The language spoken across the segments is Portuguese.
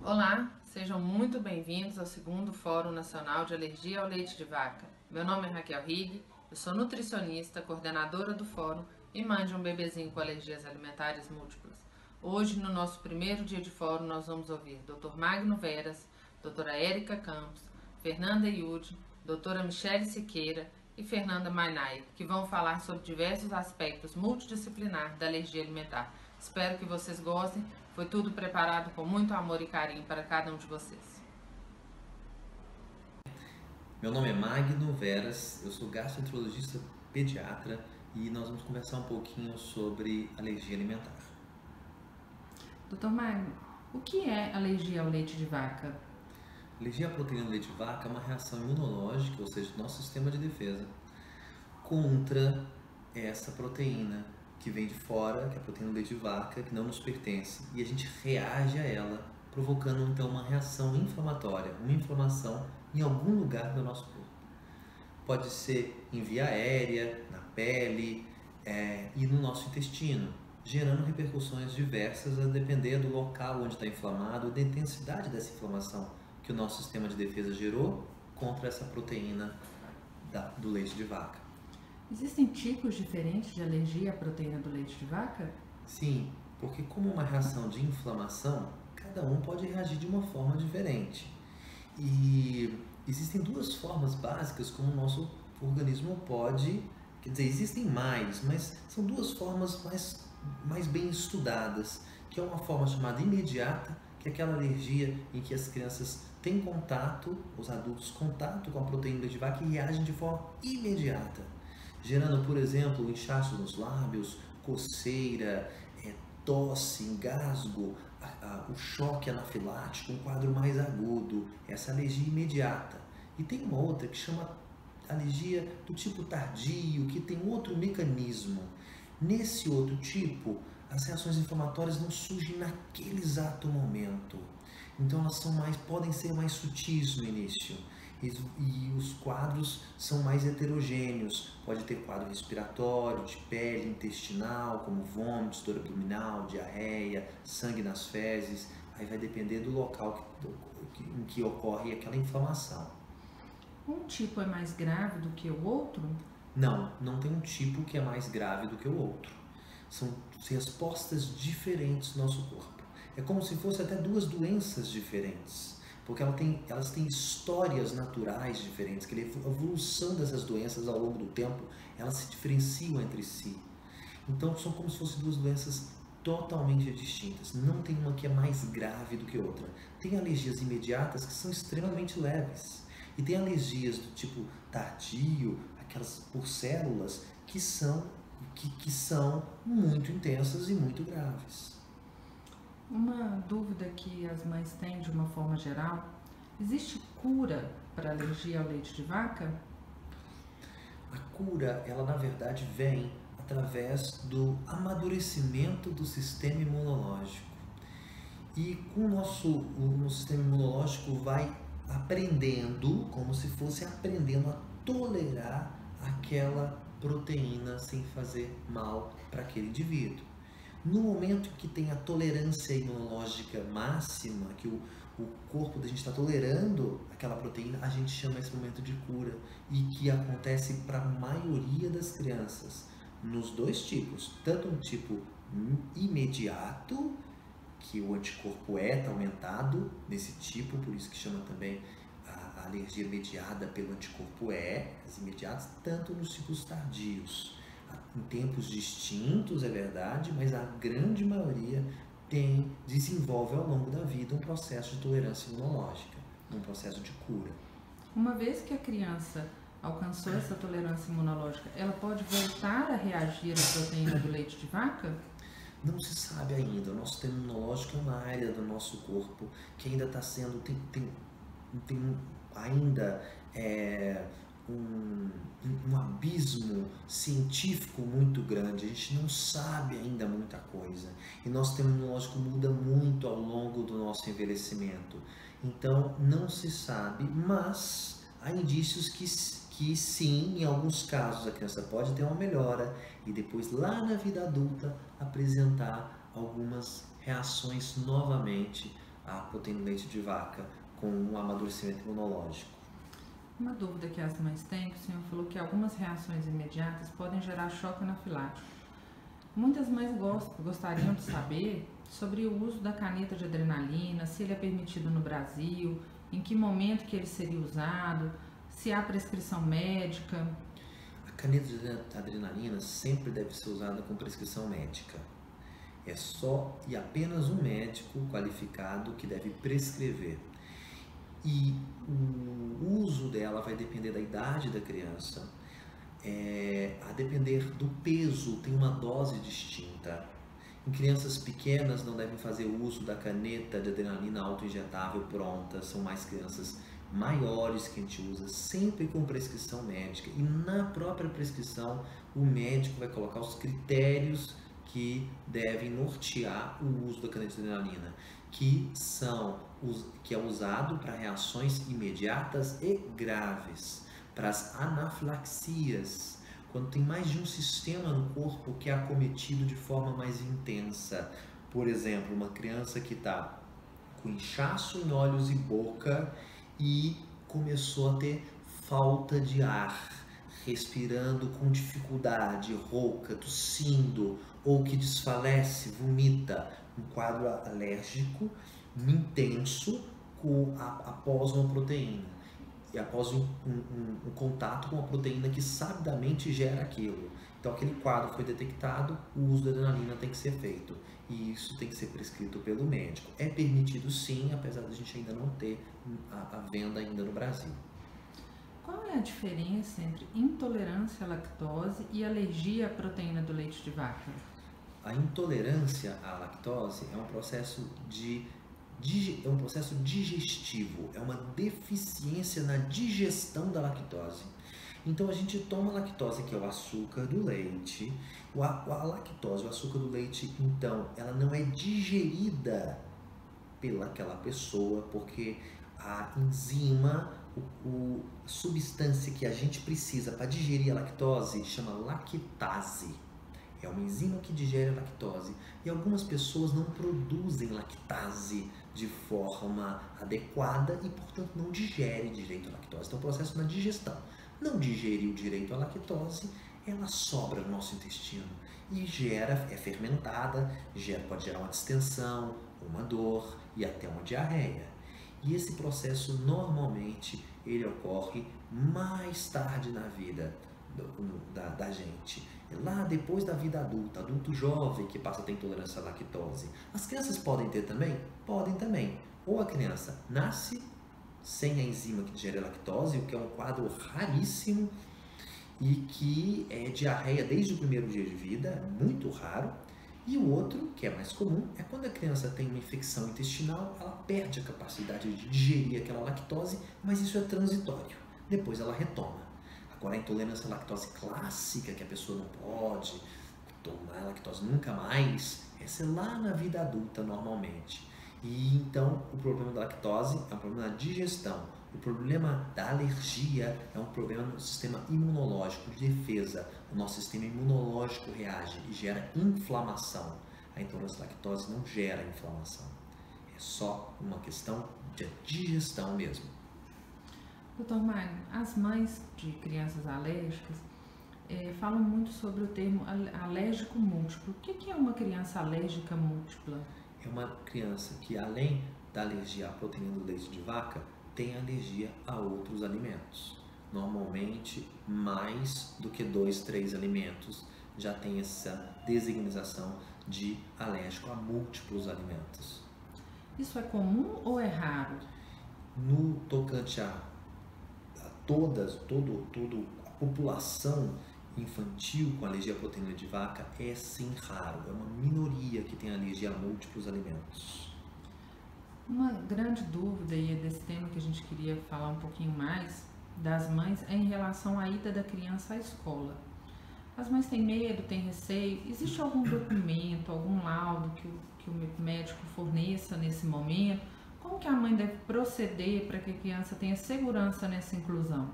Olá, sejam muito bem-vindos ao segundo Fórum Nacional de Alergia ao Leite de Vaca. Meu nome é Raquel Rigg, eu sou nutricionista, coordenadora do fórum e mãe de um bebezinho com alergias alimentares múltiplas. Hoje, no nosso primeiro dia de fórum, nós vamos ouvir Dr. Magno Veras, doutora Érica Campos, Fernanda Iude, doutora Michele Siqueira e Fernanda Mainay, que vão falar sobre diversos aspectos multidisciplinar da alergia alimentar. Espero que vocês gostem. Foi tudo preparado com muito amor e carinho para cada um de vocês. Meu nome é Magno Veras, eu sou gastroenterologista pediatra e nós vamos conversar um pouquinho sobre alergia alimentar. Dr. Magno, o que é alergia ao leite de vaca? Alergia à proteína do leite de vaca é uma reação imunológica, ou seja, do nosso sistema de defesa, contra essa proteína que vem de fora, que é a proteína do leite de vaca, que não nos pertence, e a gente reage a ela, provocando então uma reação inflamatória, uma inflamação em algum lugar do nosso corpo. Pode ser em via aérea, na pele e no nosso intestino, gerando repercussões diversas a depender do local onde está inflamado e da intensidade dessa inflamação que o nosso sistema de defesa gerou contra essa proteína do leite de vaca. Existem tipos diferentes de alergia à proteína do leite de vaca? Sim, porque como uma reação de inflamação, cada um pode reagir de uma forma diferente. E existem duas formas básicas como o nosso organismo pode, quer dizer, existem mais, mas são duas formas mais bem estudadas, que é uma forma chamada imediata, que é aquela alergia em que as crianças têm contato, os adultos contato com a proteína do leite de vaca e reagem de forma imediata, gerando, por exemplo, inchaço nos lábios, coceira, tosse, engasgo, o choque anafilático, um quadro mais agudo, essa alergia imediata. E tem uma outra que chama alergia do tipo tardio, que tem outro mecanismo. Nesse outro tipo, as reações inflamatórias não surgem naquele exato momento. Então elas podem ser mais sutis no início. E os quadros são mais heterogêneos. Pode ter quadro respiratório, de pele, intestinal, como vômitos, dor abdominal, diarreia, sangue nas fezes. Aí vai depender do local em que ocorre aquela inflamação. Um tipo é mais grave do que o outro? Não tem um tipo que é mais grave do que o outro. São respostas diferentes no nosso corpo. É como se fossem até duas doenças diferentes, porque elas têm histórias naturais diferentes, que a evolução dessas doenças ao longo do tempo, elas se diferenciam entre si. Então são como se fossem duas doenças totalmente distintas. Não tem uma que é mais grave do que outra. Tem alergias imediatas que são extremamente leves, e tem alergias do tipo tardio, aquelas por células, que são muito intensas e muito graves. Uma dúvida que as mães têm de uma forma geral: existe cura para alergia ao leite de vaca? A cura, ela na verdade vem através do amadurecimento do sistema imunológico. E com o nosso sistema imunológico vai aprendendo, como se fosse aprendendo a tolerar aquela proteína sem fazer mal para aquele indivíduo. No momento que tem a tolerância imunológica máxima, que o corpo da gente está tolerando aquela proteína, a gente chama esse momento de cura, e que acontece para a maioria das crianças, nos dois tipos, tanto um tipo imediato, que o anticorpo está aumentado nesse tipo, por isso que chama também a alergia mediada pelo anticorpo as imediatas, tanto nos tipos tardios. Em tempos distintos, é verdade, mas a grande maioria desenvolve ao longo da vida um processo de tolerância imunológica, um processo de cura. Uma vez que a criança alcançou essa tolerância imunológica, ela pode voltar a reagir à proteína do leite de vaca? Não se sabe ainda. O nosso sistema imunológico é uma área do nosso corpo que ainda está sendo, tem ainda um abismo científico muito grande. A gente não sabe ainda muita coisa, e nosso sistema imunológico muda muito ao longo do nosso envelhecimento. Então não se sabe, mas há indícios que sim, em alguns casos a criança pode ter uma melhora e depois lá na vida adulta apresentar algumas reações novamente a proteína do leite de vaca com um amadurecimento imunológico? Uma dúvida que as mães têm, que o senhor falou que algumas reações imediatas podem gerar choque anafilático. Muitas mães gostariam de saber sobre o uso da caneta de adrenalina, se ele é permitido no Brasil, em que momento que ele seria usado, se há prescrição médica. A caneta de adrenalina sempre deve ser usada com prescrição médica. É só e apenas um médico qualificado que deve prescrever. E o uso dela vai depender da idade da criança, a depender do peso, tem uma dose distinta. Em crianças pequenas não devem fazer uso da caneta de adrenalina autoinjetável pronta, são mais crianças maiores que a gente usa, sempre com prescrição médica. E na própria prescrição, o médico vai colocar os critérios que devem nortear o uso da caneta de adrenalina, que é usado para reações imediatas e graves, para as anafilaxias, quando tem mais de um sistema no corpo que é acometido de forma mais intensa. Por exemplo, uma criança que está com inchaço em olhos e boca e começou a ter falta de ar, respirando com dificuldade, rouca, tossindo, ou que desfalece, vomita, um quadro alérgico intenso após uma proteína e após um contato com uma proteína que sabidamente gera aquilo. Então aquele quadro foi detectado, o uso da adrenalina tem que ser feito e isso tem que ser prescrito pelo médico. É permitido sim, apesar de a gente ainda não ter a venda ainda no Brasil. Qual é a diferença entre intolerância à lactose e alergia à proteína do leite de vaca? A intolerância à lactose é um processo digestivo, é uma deficiência na digestão da lactose. Então a gente toma a lactose, que é o açúcar do leite. A lactose, o açúcar do leite, então, ela não é digerida pelaquela pessoa, porque a enzima, a substância que a gente precisa para digerir a lactose chama lactase. É uma enzima que digere a lactose. E algumas pessoas não produzem lactase de forma adequada e, portanto, não digerem direito a lactose. Então, o processo na digestão. Não digeriu direito a lactose, ela sobra no nosso intestino e é fermentada, pode gerar uma distensão, uma dor e até uma diarreia. E esse processo, normalmente, ele ocorre mais tarde na vida da gente. É lá depois da vida adulta, adulto jovem que passa a ter intolerância à lactose. As crianças podem ter também? Podem também. Ou a criança nasce sem a enzima que digere a lactose, o que é um quadro raríssimo e que é diarreia desde o primeiro dia de vida, muito raro. E o outro, que é mais comum, é quando a criança tem uma infecção intestinal, ela perde a capacidade de digerir aquela lactose, mas isso é transitório. Depois ela retoma. Agora, a intolerância à lactose clássica, que a pessoa não pode tomar lactose nunca mais, essa é lá na vida adulta normalmente. E então, o problema da lactose é um problema na digestão. O problema da alergia é um problema no sistema imunológico de defesa. O nosso sistema imunológico reage e gera inflamação. A intolerância à lactose não gera inflamação. É só uma questão de digestão mesmo. Doutor Magno, as mães de crianças alérgicas falam muito sobre o termo alérgico múltiplo. O que é uma criança alérgica múltipla? É uma criança que, além da alergia à proteína do leite de vaca, tem alergia a outros alimentos. Normalmente, mais do que 2, 3 alimentos já tem essa designação de alérgico a múltiplos alimentos. Isso é comum ou é raro? No tocante a toda a população infantil com alergia à proteína de vaca, é sim raro, é uma minoria que tem alergia a múltiplos alimentos. Uma grande dúvida aí desse tema que a gente queria falar um pouquinho mais das mães é em relação à ida da criança à escola. As mães têm medo, têm receio. Existe algum documento, algum laudo que o médico forneça nesse momento? Como que a mãe deve proceder para que a criança tenha segurança nessa inclusão?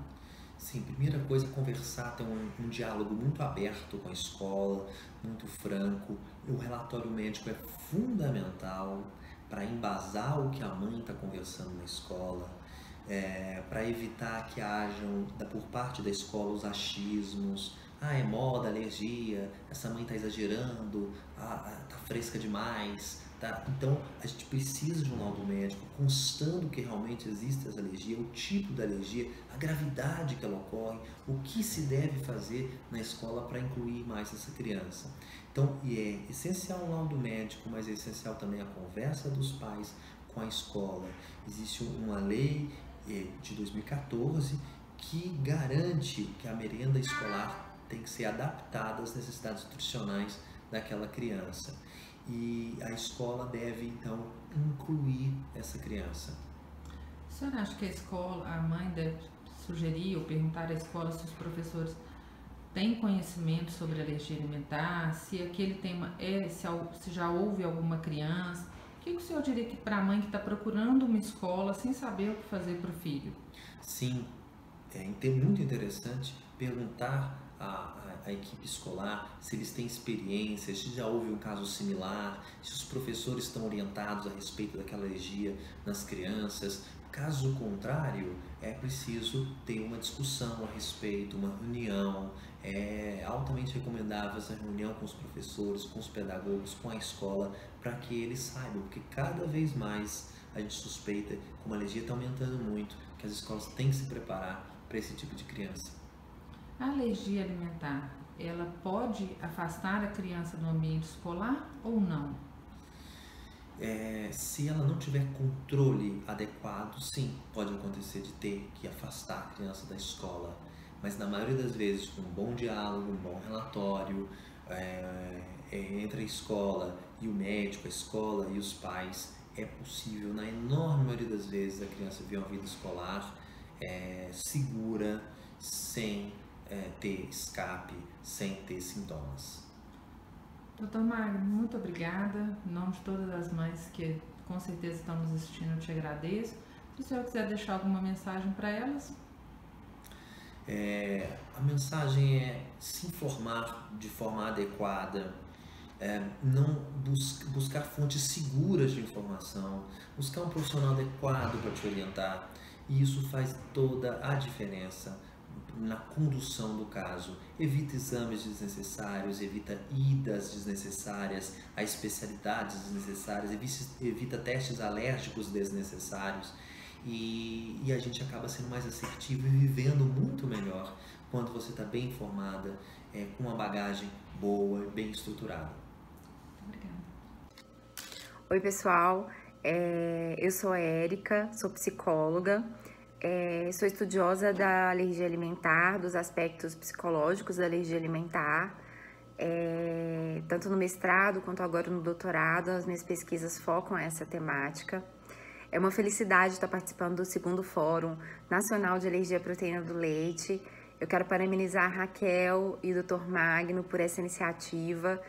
Sim, primeira coisa é conversar, ter um diálogo muito aberto com a escola, muito franco. O relatório médico é fundamental para embasar o que a mãe está conversando na escola, para evitar que hajam, por parte da escola, os achismos. Ah, é moda, alergia, essa mãe está exagerando, tá fresca demais. Tá? Então, a gente precisa de um laudo médico constando que realmente existe essa alergia, o tipo da alergia, a gravidade que ela ocorre, o que se deve fazer na escola para incluir mais essa criança. Então, é essencial um laudo médico, mas é essencial também a conversa dos pais com a escola. Existe uma lei de 2014 que garante que a merenda escolar tem que ser adaptada às necessidades nutricionais daquela criança. E a escola deve, então, incluir essa criança. A senhora acha que a mãe deve sugerir ou perguntar à escola se os professores têm conhecimento sobre alergia alimentar, se aquele tema se já houve alguma criança? O que o senhor diria para a mãe que está procurando uma escola sem saber o que fazer para o filho? Sim, é muito interessante perguntar à equipe escolar se eles têm experiência, se já houve um caso similar, se os professores estão orientados a respeito daquela alergia nas crianças. Caso contrário, é preciso ter uma discussão a respeito, uma reunião. É altamente recomendável essa reunião com os professores, com os pedagogos, com a escola, para que eles saibam, porque cada vez mais a gente suspeita, como a alergia está aumentando muito, que as escolas têm que se preparar para esse tipo de criança. A alergia alimentar, ela pode afastar a criança do ambiente escolar ou não? Se ela não tiver controle adequado, sim, pode acontecer de ter que afastar a criança da escola. Mas na maioria das vezes, com um bom diálogo, um bom relatório entre a escola e o médico, a escola e os pais, é possível, na enorme maioria das vezes, a criança viver uma vida escolar segura, sem ter escape, sem ter sintomas. Doutor Magno, muito obrigada. Em nome de todas as mães que com certeza estão nos assistindo, eu te agradeço. Se o senhor quiser deixar alguma mensagem para elas? A mensagem é se informar de forma adequada, não buscar fontes seguras de informação, buscar um profissional adequado para te orientar, e isso faz toda a diferença na condução do caso. Evita exames desnecessários, evita idas desnecessárias a especialidades desnecessárias, evita testes alérgicos desnecessários, e a gente acaba sendo mais assertivo e vivendo muito melhor quando você está bem informada, com uma bagagem boa, bem estruturada. Obrigada. Oi pessoal, eu sou a Érica, sou psicóloga. Sou estudiosa da alergia alimentar, dos aspectos psicológicos da alergia alimentar, tanto no mestrado quanto agora no doutorado, as minhas pesquisas focam essa temática. É uma felicidade estar participando do 2º Fórum Nacional de Alergia à Proteína do Leite. Eu quero parabenizar a Raquel e o Dr. Magno por essa iniciativa,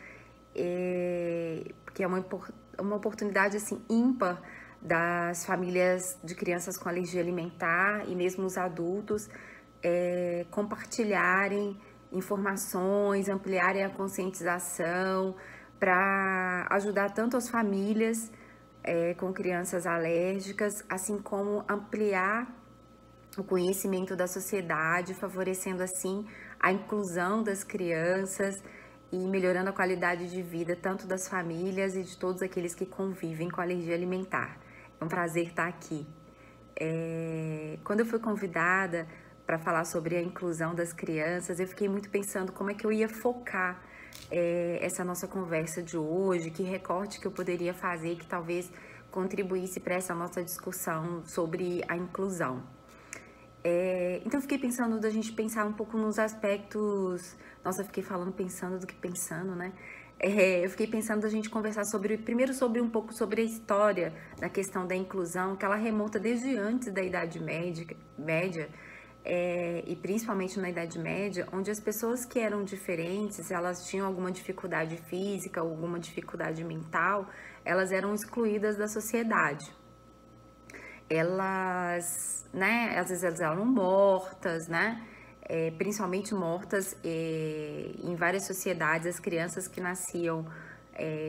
porque é uma oportunidade assim, ímpar das famílias de crianças com alergia alimentar e mesmo os adultos compartilharem informações, ampliarem a conscientização para ajudar tanto as famílias com crianças alérgicas, assim como ampliar o conhecimento da sociedade, favorecendo assim a inclusão das crianças e melhorando a qualidade de vida tanto das famílias e de todos aqueles que convivem com alergia alimentar. É um prazer estar aqui. Quando eu fui convidada para falar sobre a inclusão das crianças, eu fiquei muito pensando como é que eu ia focar essa nossa conversa de hoje, que recorte que eu poderia fazer que talvez contribuísse para essa nossa discussão sobre a inclusão. Então eu fiquei pensando da gente pensar um pouco nos aspectos... Nossa, eu fiquei falando pensando do que pensando, né? Eu fiquei pensando da gente conversar um pouco sobre a história da questão da inclusão, que ela remonta desde antes da Idade Média, e principalmente na Idade Média, onde as pessoas que eram diferentes, elas tinham alguma dificuldade física, alguma dificuldade mental, elas eram excluídas da sociedade. Elas, né, às vezes elas eram mortas, né? Principalmente mortas em várias sociedades, as crianças que nasciam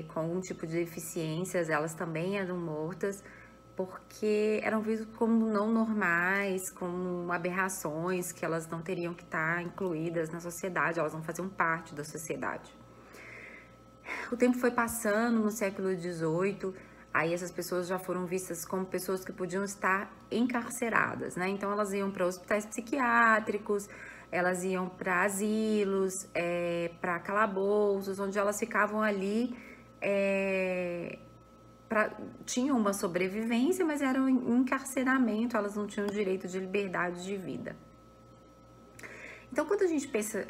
com algum tipo de deficiências, elas também eram mortas, porque eram vistas como não normais, como aberrações, que elas não teriam que estar incluídas na sociedade, elas não faziam parte da sociedade. O tempo foi passando no século XVIII, aí essas pessoas já foram vistas como pessoas que podiam estar encarceradas, né? Então elas iam para hospitais psiquiátricos, elas iam para asilos, para calabouços, onde elas ficavam ali, tinham uma sobrevivência, mas era um encarceramento, elas não tinham direito de liberdade de vida. Então, quando a gente pensa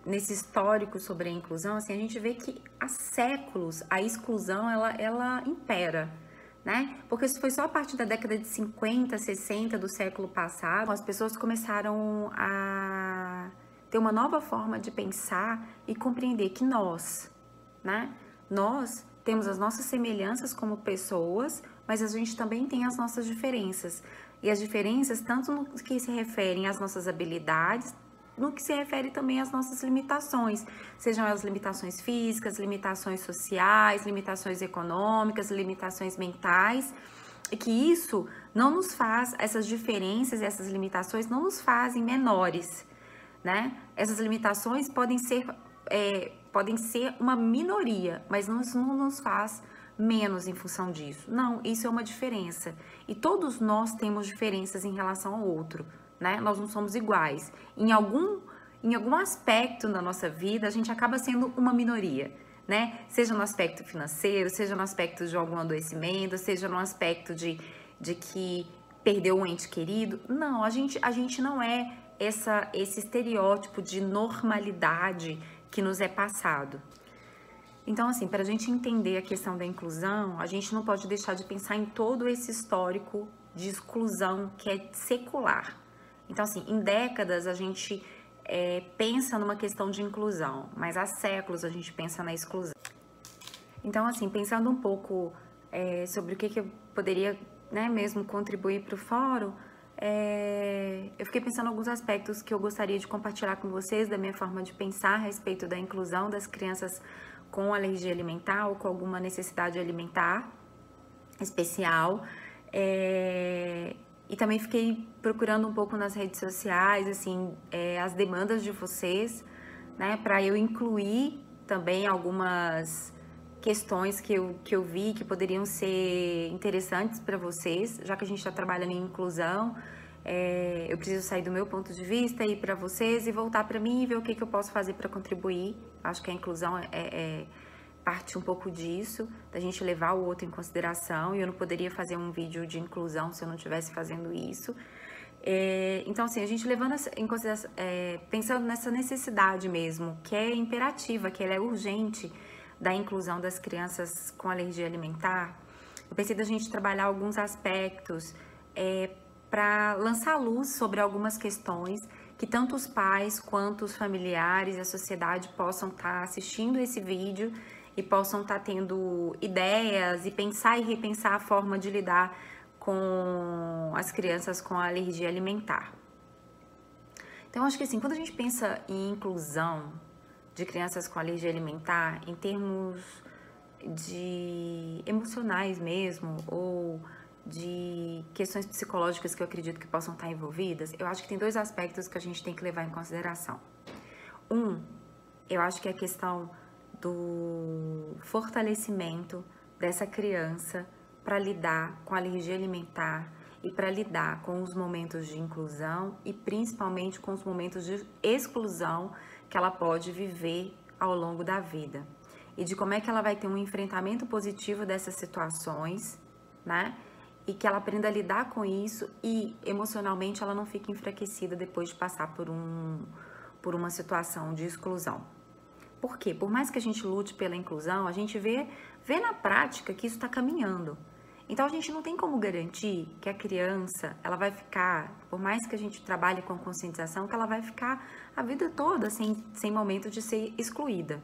nesse histórico sobre a inclusão, assim, a gente vê que há séculos a exclusão ela impera, né? Porque isso foi só a partir da década de 50, 60 do século passado, as pessoas começaram a ter uma nova forma de pensar e compreender que nós temos as nossas semelhanças como pessoas, mas a gente também tem as nossas diferenças. E as diferenças, tanto no que se referem às nossas habilidades, no que se refere também às nossas limitações, sejam as limitações físicas, limitações sociais, limitações econômicas, limitações mentais, e que isso não nos faz, essas diferenças e essas limitações não nos fazem menores, né? Essas limitações podem ser uma minoria, mas não nos faz menos em função disso. Não, isso é uma diferença. E todos nós temos diferenças em relação ao outro, né? Nós não somos iguais. Em algum aspecto da nossa vida, a gente acaba sendo uma minoria, né? Seja no aspecto financeiro, seja no aspecto de algum adoecimento, seja no aspecto de que perdeu um ente querido. Não, a gente não é esse estereótipo de normalidade que nos é passado. Então, assim, para a gente entender a questão da inclusão, a gente não pode deixar de pensar em todo esse histórico de exclusão que é secular. Então, assim, em décadas a gente pensa numa questão de inclusão, mas há séculos a gente pensa na exclusão. Então, assim, pensando um pouco sobre o que eu poderia, né, mesmo contribuir para o fórum, eu fiquei pensando em alguns aspectos que eu gostaria de compartilhar com vocês da minha forma de pensar a respeito da inclusão das crianças com alergia alimentar ou com alguma necessidade alimentar especial. E também fiquei procurando um pouco nas redes sociais, assim, as demandas de vocês, né, para eu incluir também algumas questões que eu vi que poderiam ser interessantes para vocês, já que a gente está trabalhando em inclusão. Eu preciso sair do meu ponto de vista, ir para vocês e voltar para mim e ver o que eu posso fazer para contribuir. Acho que a inclusão parte um pouco disso, da gente levar o outro em consideração, e eu não poderia fazer um vídeo de inclusão se eu não estivesse fazendo isso. Então, assim, a gente levando em consideração, pensando nessa necessidade mesmo, que é imperativa, que ela é urgente, da inclusão das crianças com alergia alimentar, eu pensei da gente trabalhar alguns aspectos para lançar luz sobre algumas questões que tanto os pais quanto os familiares e a sociedade possam estar assistindo esse vídeo e possam estar tendo ideias e pensar e repensar a forma de lidar com as crianças com alergia alimentar. Então, acho que assim, quando a gente pensa em inclusão de crianças com alergia alimentar, em termos de emocionais mesmo, ou de questões psicológicas que eu acredito que possam estar envolvidas, eu acho que tem dois aspectos que a gente tem que levar em consideração. Eu acho que é a questão do fortalecimento dessa criança para lidar com a alergia alimentar e para lidar com os momentos de inclusão e principalmente com os momentos de exclusão que ela pode viver ao longo da vida. E de como é que ela vai ter um enfrentamento positivo dessas situações, né? E que ela aprenda a lidar com isso e emocionalmente ela não fique enfraquecida depois de passar por uma situação de exclusão. Por quê? Por mais que a gente lute pela inclusão, a gente vê na prática que isso está caminhando. Então, a gente não tem como garantir que a criança, ela vai ficar, por mais que a gente trabalhe com conscientização, que ela vai ficar a vida toda sem momento de ser excluída.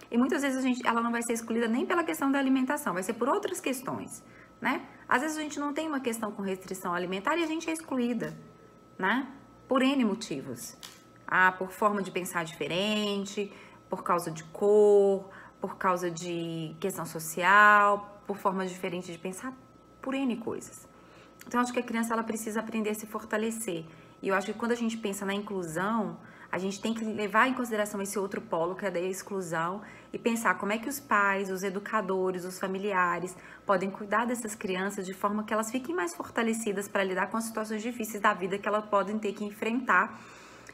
E muitas vezes ela não vai ser excluída nem pela questão da alimentação, vai ser por outras questões, né? Às vezes a gente não tem uma questão com restrição alimentar e a gente é excluída, né? Por N motivos. Por forma de pensar diferente, por causa de cor, por causa de questão social, por formas diferentes de pensar, por N coisas. Então, eu acho que a criança ela precisa aprender a se fortalecer. E eu acho que quando a gente pensa na inclusão, a gente tem que levar em consideração esse outro polo, que é da exclusão, e pensar como é que os pais, os educadores, os familiares podem cuidar dessas crianças de forma que elas fiquem mais fortalecidas para lidar com as situações difíceis da vida que elas podem ter que enfrentar.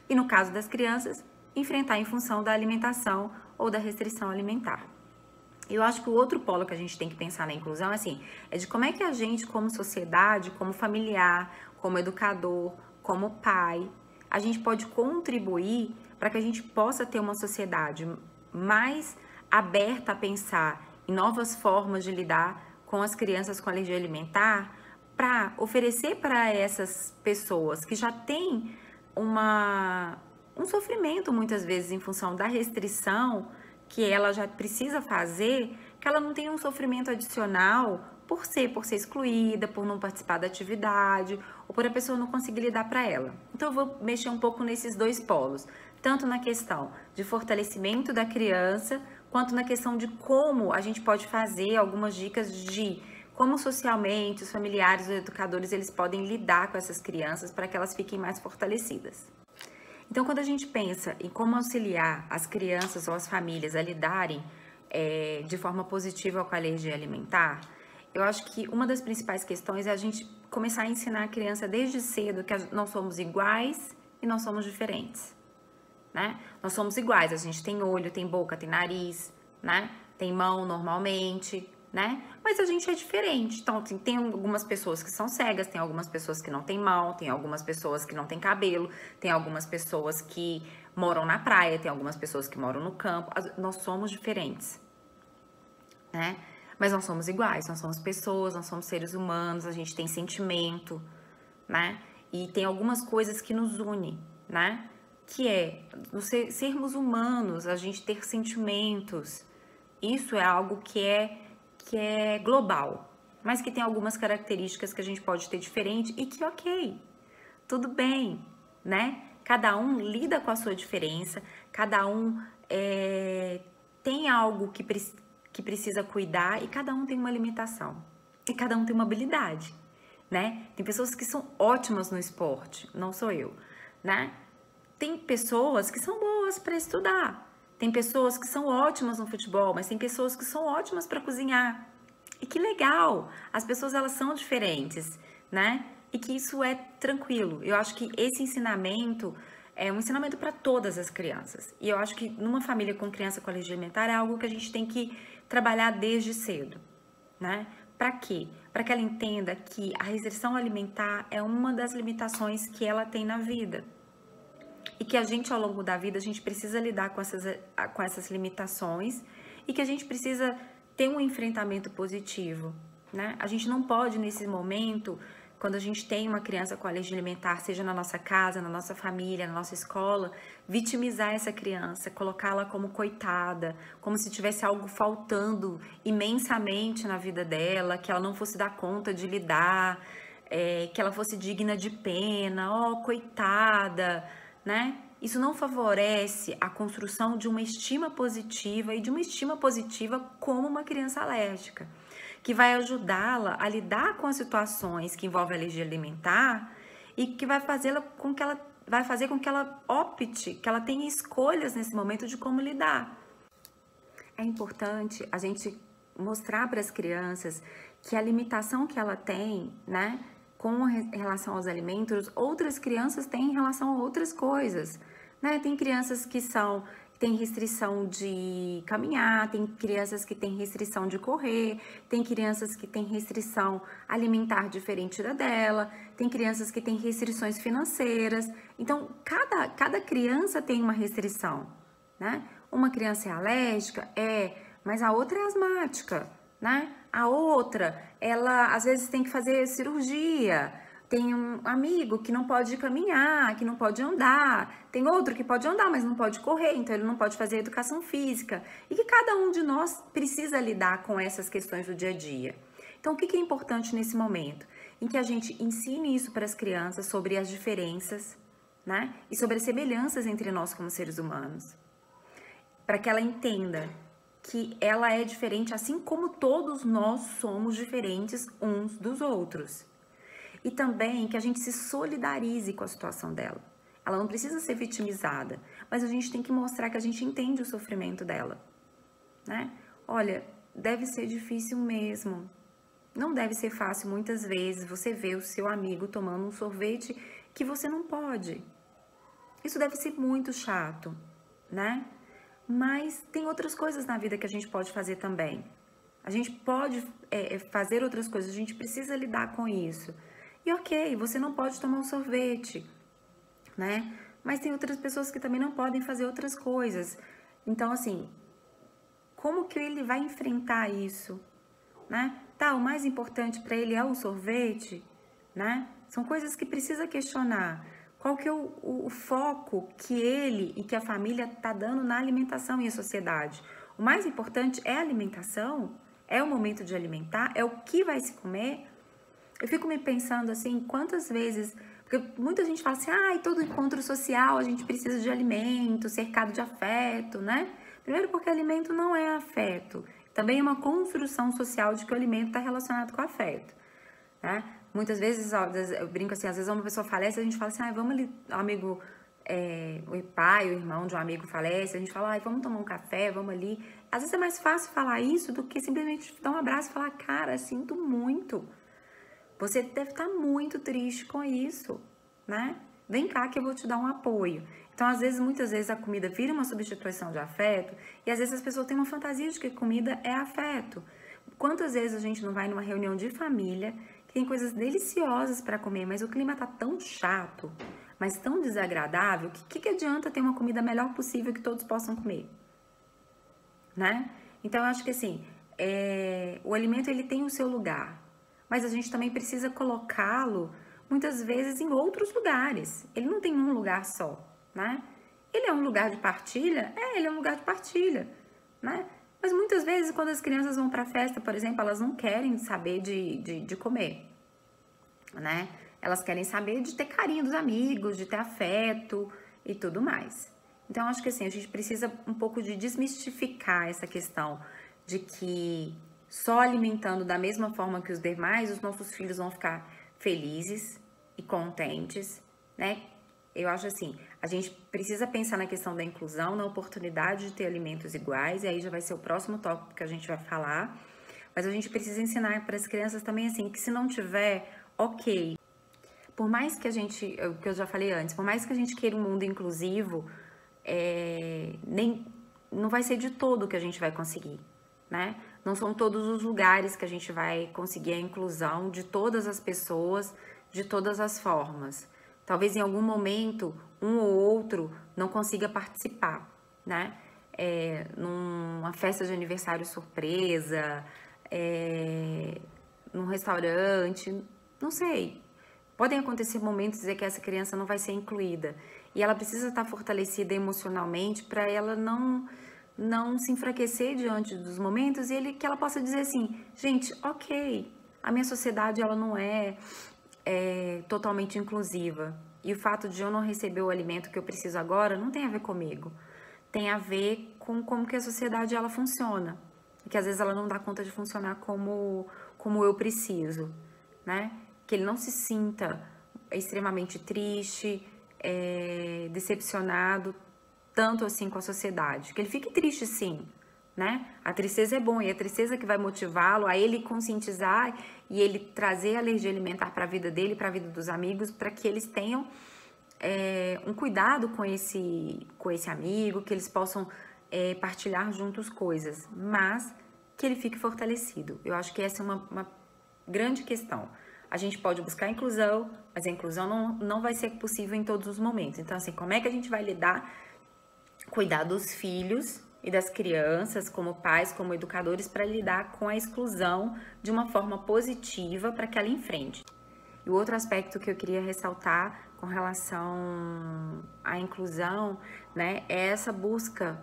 E no caso das crianças, enfrentar em função da alimentação ou da restrição alimentar. Eu acho que o outro polo que a gente tem que pensar na inclusão é de como é que a gente, como sociedade, como familiar, como educador, como pai, a gente pode contribuir para que a gente possa ter uma sociedade mais aberta a pensar em novas formas de lidar com as crianças com alergia alimentar, para oferecer para essas pessoas que já têm um sofrimento muitas vezes em função da restrição que ela já precisa fazer, que ela não tenha um sofrimento adicional por ser excluída, por não participar da atividade, ou por a pessoa não conseguir lidar para ela. Então eu vou mexer um pouco nesses dois polos, tanto na questão de fortalecimento da criança, quanto na questão de como a gente pode fazer algumas dicas de como socialmente os familiares, os educadores, eles podem lidar com essas crianças para que elas fiquem mais fortalecidas. Então, quando a gente pensa em como auxiliar as crianças ou as famílias a lidarem de forma positiva com a alergia alimentar, eu acho que uma das principais questões é a gente começar a ensinar a criança desde cedo que nós somos iguais e nós somos diferentes, né? Nós somos iguais, a gente tem olho, tem boca, tem nariz, né? Tem mão normalmente, né? Mas a gente é diferente. Então, tem algumas pessoas que são cegas, tem algumas pessoas que não têm mão, tem algumas pessoas que não têm cabelo, tem algumas pessoas que moram na praia, tem algumas pessoas que moram no campo. Nós somos diferentes, né? Mas nós somos iguais, nós somos pessoas, nós somos seres humanos, a gente tem sentimento, né? E tem algumas coisas que nos unem, né? Que é sermos humanos, a gente ter sentimentos. Isso é algo que é global, mas que tem algumas características que a gente pode ter diferente e que ok, tudo bem, né? Cada um lida com a sua diferença, cada um tem algo que precisa cuidar e cada um tem uma limitação e cada um tem uma habilidade, né? Tem pessoas que são ótimas no esporte, não sou eu, né? Tem pessoas que são boas para estudar. Tem pessoas que são ótimas no futebol, mas tem pessoas que são ótimas para cozinhar. E que legal! As pessoas, elas são diferentes, né? E que isso é tranquilo. Eu acho que esse ensinamento é um ensinamento para todas as crianças. E eu acho que numa família com criança com alergia alimentar é algo que a gente tem que trabalhar desde cedo, né? Para quê? Para que ela entenda que a restrição alimentar é uma das limitações que ela tem na vida. E que a gente, ao longo da vida, a gente precisa lidar com essas limitações e que a gente precisa ter um enfrentamento positivo, né? A gente não pode, nesse momento, quando a gente tem uma criança com alergia alimentar, seja na nossa casa, na nossa família, na nossa escola, vitimizar essa criança, colocá-la como coitada, como se tivesse algo faltando imensamente na vida dela, que ela não fosse dar conta de lidar, que ela fosse digna de pena, coitada, né? Isso não favorece a construção de uma estima positiva e de uma estima positiva como uma criança alérgica, que vai ajudá-la a lidar com as situações que envolvem alergia alimentar e que vai fazer com que ela opte, que ela tenha escolhas nesse momento de como lidar. É importante a gente mostrar para as crianças que a limitação que ela tem, né, com relação aos alimentos, outras crianças têm em relação a outras coisas, né? Tem crianças que têm restrição de caminhar, tem crianças que têm restrição de correr, tem crianças que têm restrição alimentar diferente da dela, tem crianças que têm restrições financeiras. Então, cada criança tem uma restrição, né? Uma criança é alérgica, mas a outra é asmática, né? A outra, ela às vezes tem que fazer cirurgia. Tem um amigo que não pode caminhar, que não pode andar. Tem outro que pode andar, mas não pode correr, então ele não pode fazer educação física. E que cada um de nós precisa lidar com essas questões do dia a dia. Então, o que é importante nesse momento? Em que a gente ensine isso para as crianças sobre as diferenças, né? E sobre as semelhanças entre nós como seres humanos. Para que ela entenda que ela é diferente, assim como todos nós somos diferentes uns dos outros. E também que a gente se solidarize com a situação dela. Ela não precisa ser vitimizada, mas a gente tem que mostrar que a gente entende o sofrimento dela, né? Olha, deve ser difícil mesmo. Não deve ser fácil muitas vezes você ver o seu amigo tomando um sorvete que você não pode. Isso deve ser muito chato, né? Mas tem outras coisas na vida que a gente pode fazer também. A gente pode fazer outras coisas, a gente precisa lidar com isso. E ok, você não pode tomar um sorvete, né? Mas tem outras pessoas que também não podem fazer outras coisas. Então, assim, como que ele vai enfrentar isso, né? Tá, o mais importante para ele é o sorvete, né? São coisas que precisa questionar. Qual que é o foco que ele e que a família tá dando na alimentação e a sociedade? O mais importante é a alimentação? É o momento de alimentar? É o que vai se comer? Eu fico me pensando assim, quantas vezes... Porque muita gente fala assim, todo encontro social a gente precisa de alimento, cercado de afeto, né? Primeiro porque alimento não é afeto. Também é uma construção social de que o alimento está relacionado com afeto, né? Muitas vezes, eu brinco assim, às vezes uma pessoa falece, a gente fala assim, vamos ali, o amigo, o pai, o irmão de um amigo falece, a gente fala, vamos tomar um café, vamos ali. Às vezes é mais fácil falar isso do que simplesmente dar um abraço e falar, cara, sinto muito. Você deve estar muito triste com isso, né? Vem cá que eu vou te dar um apoio. Então, muitas vezes a comida vira uma substituição de afeto e às vezes as pessoas têm uma fantasia de que comida é afeto. Quantas vezes a gente não vai numa reunião de família que tem coisas deliciosas para comer, mas o clima tá tão chato, mas tão desagradável, que adianta ter uma comida melhor possível que todos possam comer, né? Então, eu acho que assim, o alimento ele tem o seu lugar, mas a gente também precisa colocá-lo muitas vezes em outros lugares. Ele não tem um lugar só, né? Ele é um lugar de partilha? Ele é um lugar de partilha, né? Mas muitas vezes, quando as crianças vão para a festa, por exemplo, elas não querem saber de comer, né? Elas querem saber de ter carinho dos amigos, de ter afeto e tudo mais. Então, acho que assim, a gente precisa um pouco de desmistificar essa questão de que só alimentando da mesma forma que os demais, os nossos filhos vão ficar felizes e contentes, né? Eu acho assim, a gente precisa pensar na questão da inclusão, na oportunidade de ter alimentos iguais, e aí já vai ser o próximo tópico que a gente vai falar, mas a gente precisa ensinar para as crianças também assim, que se não tiver, ok. Por mais que a gente, o que eu já falei antes, por mais que a gente queira um mundo inclusivo, não vai ser de todo que a gente vai conseguir, né? Não são todos os lugares que a gente vai conseguir a inclusão de todas as pessoas, de todas as formas. Talvez em algum momento um ou outro não consiga participar, né? Numa festa de aniversário surpresa, num restaurante, não sei. Podem acontecer momentos em que essa criança não vai ser incluída. E ela precisa estar fortalecida emocionalmente para ela não se enfraquecer diante dos momentos e que ela possa dizer assim, gente, ok, a minha sociedade ela não é totalmente inclusiva. E o fato de eu não receber o alimento que eu preciso agora não tem a ver comigo. Tem a ver com como que a sociedade ela funciona. E que às vezes ela não dá conta de funcionar como eu preciso, né? Que ele não se sinta extremamente triste, decepcionado, tanto assim com a sociedade. Que ele fique triste sim, né? A tristeza é bom e a tristeza que vai motivá-lo a ele conscientizar e ele trazer a alergia alimentar para a vida dele, para a vida dos amigos, para que eles tenham um cuidado com esse amigo, que eles possam partilhar juntos coisas, mas que ele fique fortalecido. Eu acho que essa é uma grande questão. A gente pode buscar inclusão, mas a inclusão não vai ser possível em todos os momentos. Então, assim, como é que a gente vai cuidar dos filhos e das crianças, como pais, como educadores, para lidar com a exclusão de uma forma positiva para que ela enfrente. E o outro aspecto que eu queria ressaltar com relação à inclusão, né, é essa busca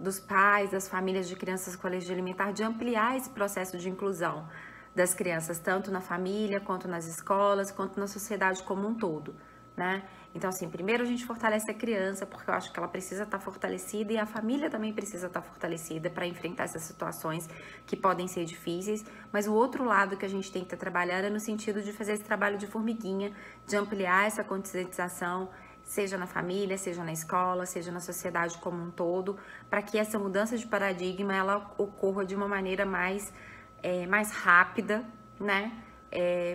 dos pais, das famílias de crianças com alergia alimentar, de ampliar esse processo de inclusão das crianças, tanto na família, quanto nas escolas, quanto na sociedade como um todo, né? Então, assim, primeiro a gente fortalece a criança, porque eu acho que ela precisa estar fortalecida e a família também precisa estar fortalecida para enfrentar essas situações que podem ser difíceis. Mas o outro lado que a gente tem que estar trabalhando é no sentido de fazer esse trabalho de formiguinha, de ampliar essa conscientização, seja na família, seja na escola, seja na sociedade como um todo, para que essa mudança de paradigma ela ocorra de uma maneira mais rápida, né?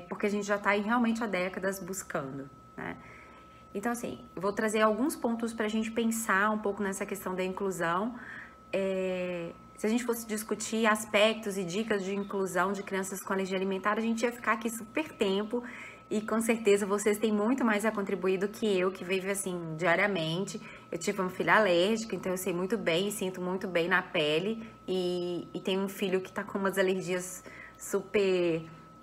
Porque a gente já está aí realmente há décadas buscando, né? Então, assim, vou trazer alguns pontos para a gente pensar um pouco nessa questão da inclusão. Se a gente fosse discutir aspectos e dicas de inclusão de crianças com alergia alimentar, a gente ia ficar aqui super tempo e com certeza vocês têm muito mais a contribuir do que eu, que vivo assim diariamente. Eu tive uma filha alérgica, então eu sei muito bem e sinto muito bem na pele e tenho um filho que está com umas alergias super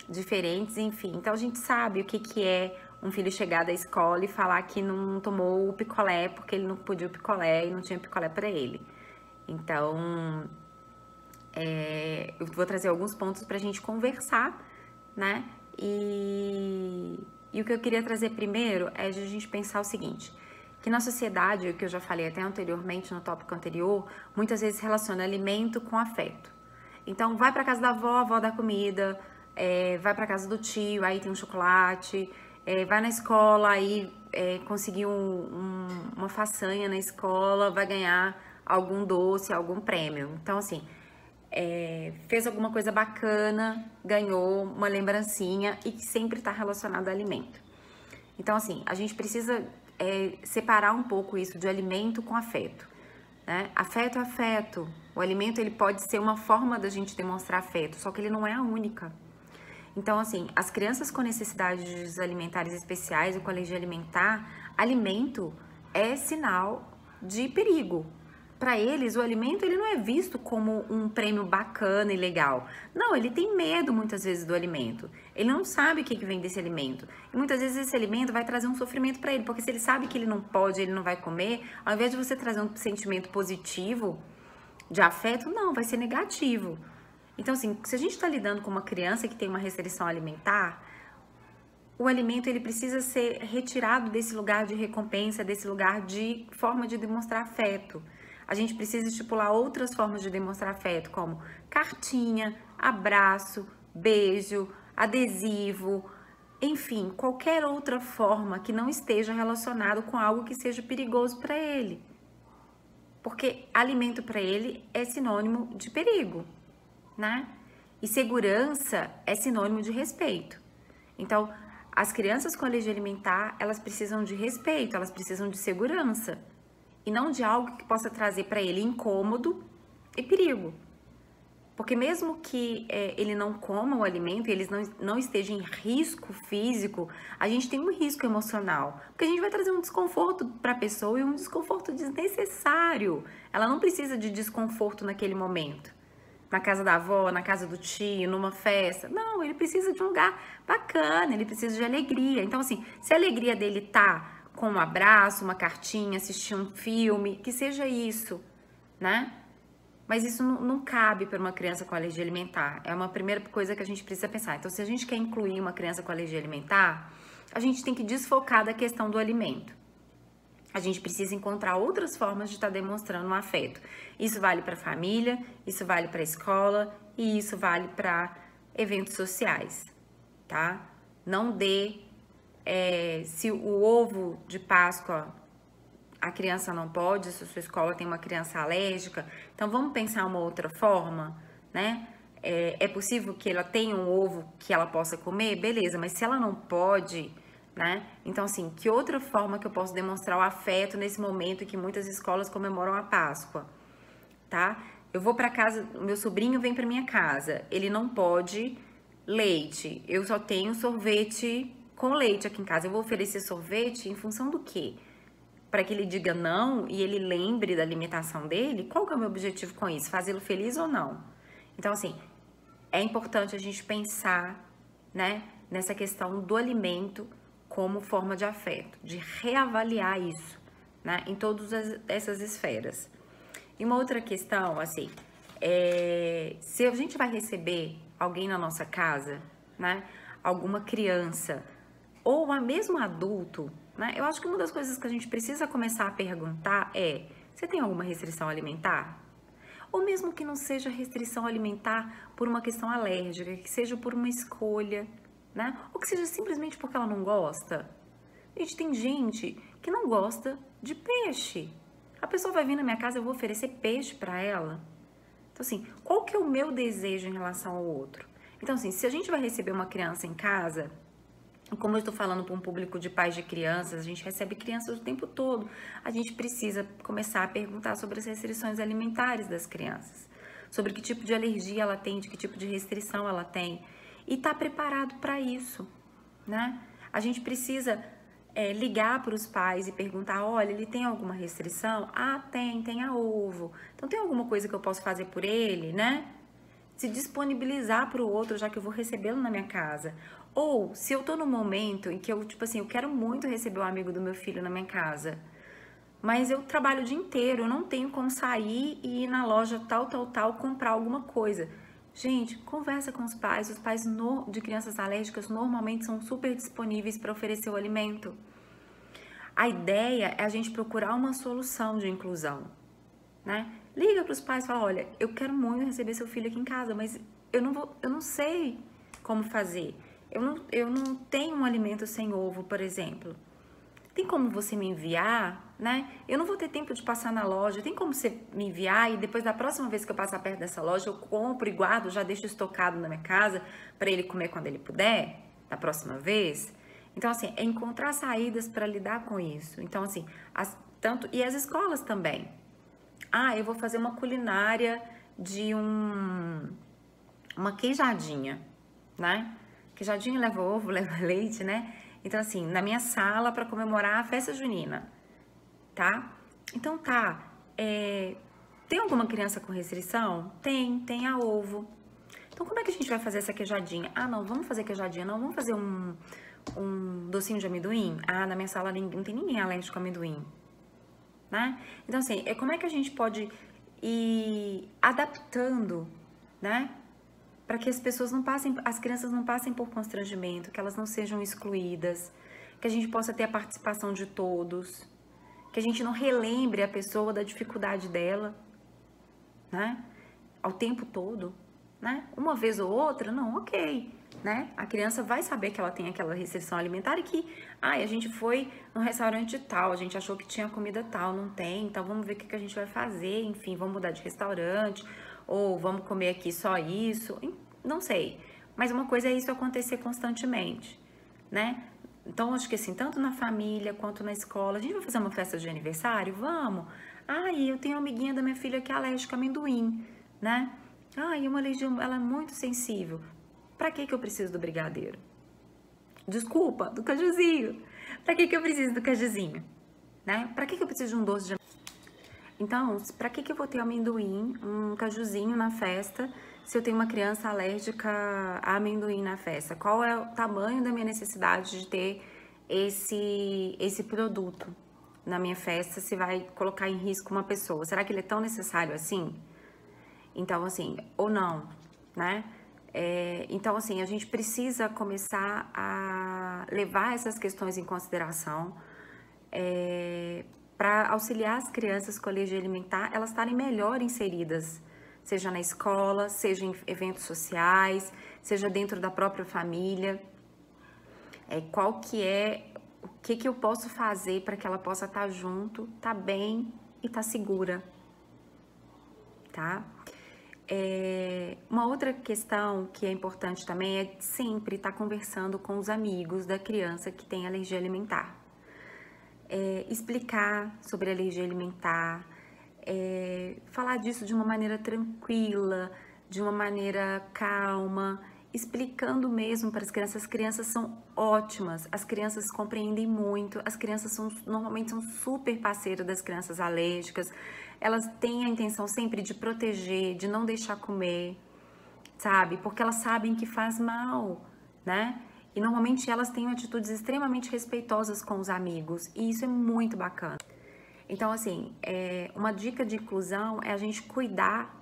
diferentes, enfim. Então a gente sabe o que é um filho chegar da escola e falar que não tomou o picolé porque ele não podia o picolé e não tinha picolé para ele. Então, eu vou trazer alguns pontos para a gente conversar, né? E o que eu queria trazer primeiro é de a gente pensar o seguinte, que na sociedade, o que eu já falei até anteriormente no tópico anterior, muitas vezes relaciona alimento com afeto. Então, vai para casa da avó, a avó dá comida, vai para casa do tio, aí tem um chocolate, vai na escola, aí conseguir uma façanha na escola, vai ganhar algum doce, algum prêmio. Então, assim, fez alguma coisa bacana, ganhou uma lembrancinha e que sempre está relacionado ao alimento. Então, assim, a gente precisa separar um pouco isso de alimento com afeto, né? Afeto é afeto. O alimento, ele pode ser uma forma da gente demonstrar afeto, só que ele não é a única. Então, assim, as crianças com necessidades alimentares especiais ou com alergia alimentar, alimento é sinal de perigo. Para eles, o alimento ele não é visto como um prêmio bacana e legal. Não, ele tem medo muitas vezes do alimento. Ele não sabe o que vem desse alimento. E muitas vezes esse alimento vai trazer um sofrimento para ele, porque se ele sabe que ele não pode, ele não vai comer, ao invés de você trazer um sentimento positivo de afeto, não, vai ser negativo. Então, assim, se a gente está lidando com uma criança que tem uma restrição alimentar, o alimento ele precisa ser retirado desse lugar de recompensa, desse lugar de forma de demonstrar afeto. A gente precisa estipular outras formas de demonstrar afeto, como cartinha, abraço, beijo, adesivo, enfim, qualquer outra forma que não esteja relacionado com algo que seja perigoso para ele. Porque alimento para ele é sinônimo de perigo, né? E segurança é sinônimo de respeito. Então, as crianças com alergia alimentar, elas precisam de respeito, elas precisam de segurança. E não de algo que possa trazer para ele incômodo e perigo. Porque mesmo que ele não coma o alimento e ele não esteja em risco físico, a gente tem um risco emocional. Porque a gente vai trazer um desconforto para a pessoa e um desconforto desnecessário. Ela não precisa de desconforto naquele momento. Na casa da avó, na casa do tio, numa festa. Não, ele precisa de um lugar bacana, ele precisa de alegria. Então, assim, se a alegria dele tá com um abraço, uma cartinha, assistir um filme, que seja isso, né? Mas isso não cabe para uma criança com alergia alimentar. É uma primeira coisa que a gente precisa pensar. Então, se a gente quer incluir uma criança com alergia alimentar, a gente tem que desfocar da questão do alimento. A gente precisa encontrar outras formas de estar demonstrando um afeto. Isso vale para a família, isso vale para a escola e isso vale para eventos sociais, tá? Não dê... se o ovo de Páscoa a criança não pode, se a sua escola tem uma criança alérgica, então vamos pensar uma outra forma, né? É possível que ela tenha um ovo que ela possa comer? Beleza, mas se ela não pode, né? Então, assim, que outra forma que eu posso demonstrar o afeto nesse momento que muitas escolas comemoram a Páscoa, tá? Eu vou para casa, o meu sobrinho vem para minha casa, ele não pode leite, eu só tenho sorvete com leite aqui em casa. Eu vou oferecer sorvete em função do quê? Para que ele diga não e ele lembre da alimentação dele? Qual que é o meu objetivo com isso? Fazê-lo feliz ou não? Então, assim, é importante a gente pensar, né, nessa questão do alimento como forma de afeto, de reavaliar isso, né, em todas essas esferas. E uma outra questão, assim, se a gente vai receber alguém na nossa casa, né, alguma criança ou mesmo adulto, né? Eu acho que uma das coisas que a gente precisa começar a perguntar é: você tem alguma restrição alimentar? Ou mesmo que não seja restrição alimentar por uma questão alérgica, que seja por uma escolha, né? Ou que seja simplesmente porque ela não gosta. Gente, tem gente que não gosta de peixe. A pessoa vai vir na minha casa, eu vou oferecer peixe para ela. Então, assim, qual que é o meu desejo em relação ao outro? Então, assim, se a gente vai receber uma criança em casa, como eu estou falando para um público de pais de crianças, a gente recebe crianças o tempo todo, a gente precisa começar a perguntar sobre as restrições alimentares das crianças, sobre que tipo de alergia ela tem, de que tipo de restrição ela tem, e estar preparado para isso, né? A gente precisa ligar para os pais e perguntar: olha, ele tem alguma restrição? Ah, tem a ovo. Então, tem alguma coisa que eu posso fazer por ele, né? Se disponibilizar para o outro, já que eu vou recebê-lo na minha casa. Ou, se eu tô num momento em que eu, tipo assim, eu quero muito receber um amigo do meu filho na minha casa, mas eu trabalho o dia inteiro, eu não tenho como sair e ir na loja tal, comprar alguma coisa. Gente, conversa com os pais de crianças alérgicas normalmente são super disponíveis para oferecer o alimento. A ideia é a gente procurar uma solução de inclusão, né? Liga para os pais e fala: olha, eu quero muito receber seu filho aqui em casa, mas eu não sei como fazer. Eu não tenho um alimento sem ovo, por exemplo. Tem como você me enviar, né? Eu não vou ter tempo de passar na loja. Tem como você me enviar e depois da próxima vez que eu passar perto dessa loja, eu compro e guardo, já deixo estocado na minha casa para ele comer quando ele puder, da próxima vez? Então, assim, é encontrar saídas para lidar com isso. Então, assim, e as escolas também. Ah, eu vou fazer uma culinária de uma queijadinha, né? Queijadinha leva ovo, leva leite, né? Então, assim, na minha sala para comemorar a festa junina, tá? Então, tem alguma criança com restrição? Tem a ovo. Então, como é que a gente vai fazer essa queijadinha? Ah, não, vamos fazer queijadinha, não, vamos fazer um docinho de amendoim? Ah, na minha sala não tem ninguém alérgico a amendoim, né? Então, assim, como é que a gente pode ir adaptando, né? Para que as crianças não passem por constrangimento, que elas não sejam excluídas, que a gente possa ter a participação de todos, que a gente não relembre a pessoa da dificuldade dela, né? Ao tempo todo, né? Uma vez ou outra, não, ok, né? A criança vai saber que ela tem aquela restrição alimentar e que, a gente foi no restaurante tal, a gente achou que tinha comida tal, não tem, então vamos ver o que a gente vai fazer, enfim, vamos mudar de restaurante, ou vamos comer aqui só isso, não sei. Mas uma coisa é isso acontecer constantemente, né? Então, acho que assim, tanto na família quanto na escola, a gente vai fazer uma festa de aniversário? Vamos! Eu tenho uma amiguinha da minha filha que é alérgica a amendoim, né? Uma alergia, ela é muito sensível. Pra que eu preciso do brigadeiro? Desculpa, do cajuzinho. Pra que eu preciso do cajuzinho? Né? Pra que eu preciso de um doce de amendoim? Então, pra que eu vou ter amendoim, um cajuzinho na festa, se eu tenho uma criança alérgica a amendoim na festa? Qual é o tamanho da minha necessidade de ter esse produto na minha festa, se vai colocar em risco uma pessoa? Será que ele é tão necessário assim? Então, assim, ou não, né? Então, assim, a gente precisa começar a levar essas questões em consideração, para auxiliar as crianças com alergia alimentar, elas estarem melhor inseridas, seja na escola, seja em eventos sociais, seja dentro da própria família. O que eu posso fazer para que ela possa estar junto, estar bem e estar segura, tá? Uma outra questão que é importante também é sempre estar conversando com os amigos da criança que tem alergia alimentar. Explicar sobre alergia alimentar, falar disso de uma maneira tranquila, de uma maneira calma, explicando mesmo para as crianças. As crianças são ótimas, as crianças compreendem muito, as crianças normalmente são super parceiras das crianças alérgicas, elas têm a intenção sempre de proteger, de não deixar comer, sabe? Porque elas sabem que faz mal, né? E normalmente elas têm atitudes extremamente respeitosas com os amigos, e isso é muito bacana. Então, assim, uma dica de inclusão é a gente cuidar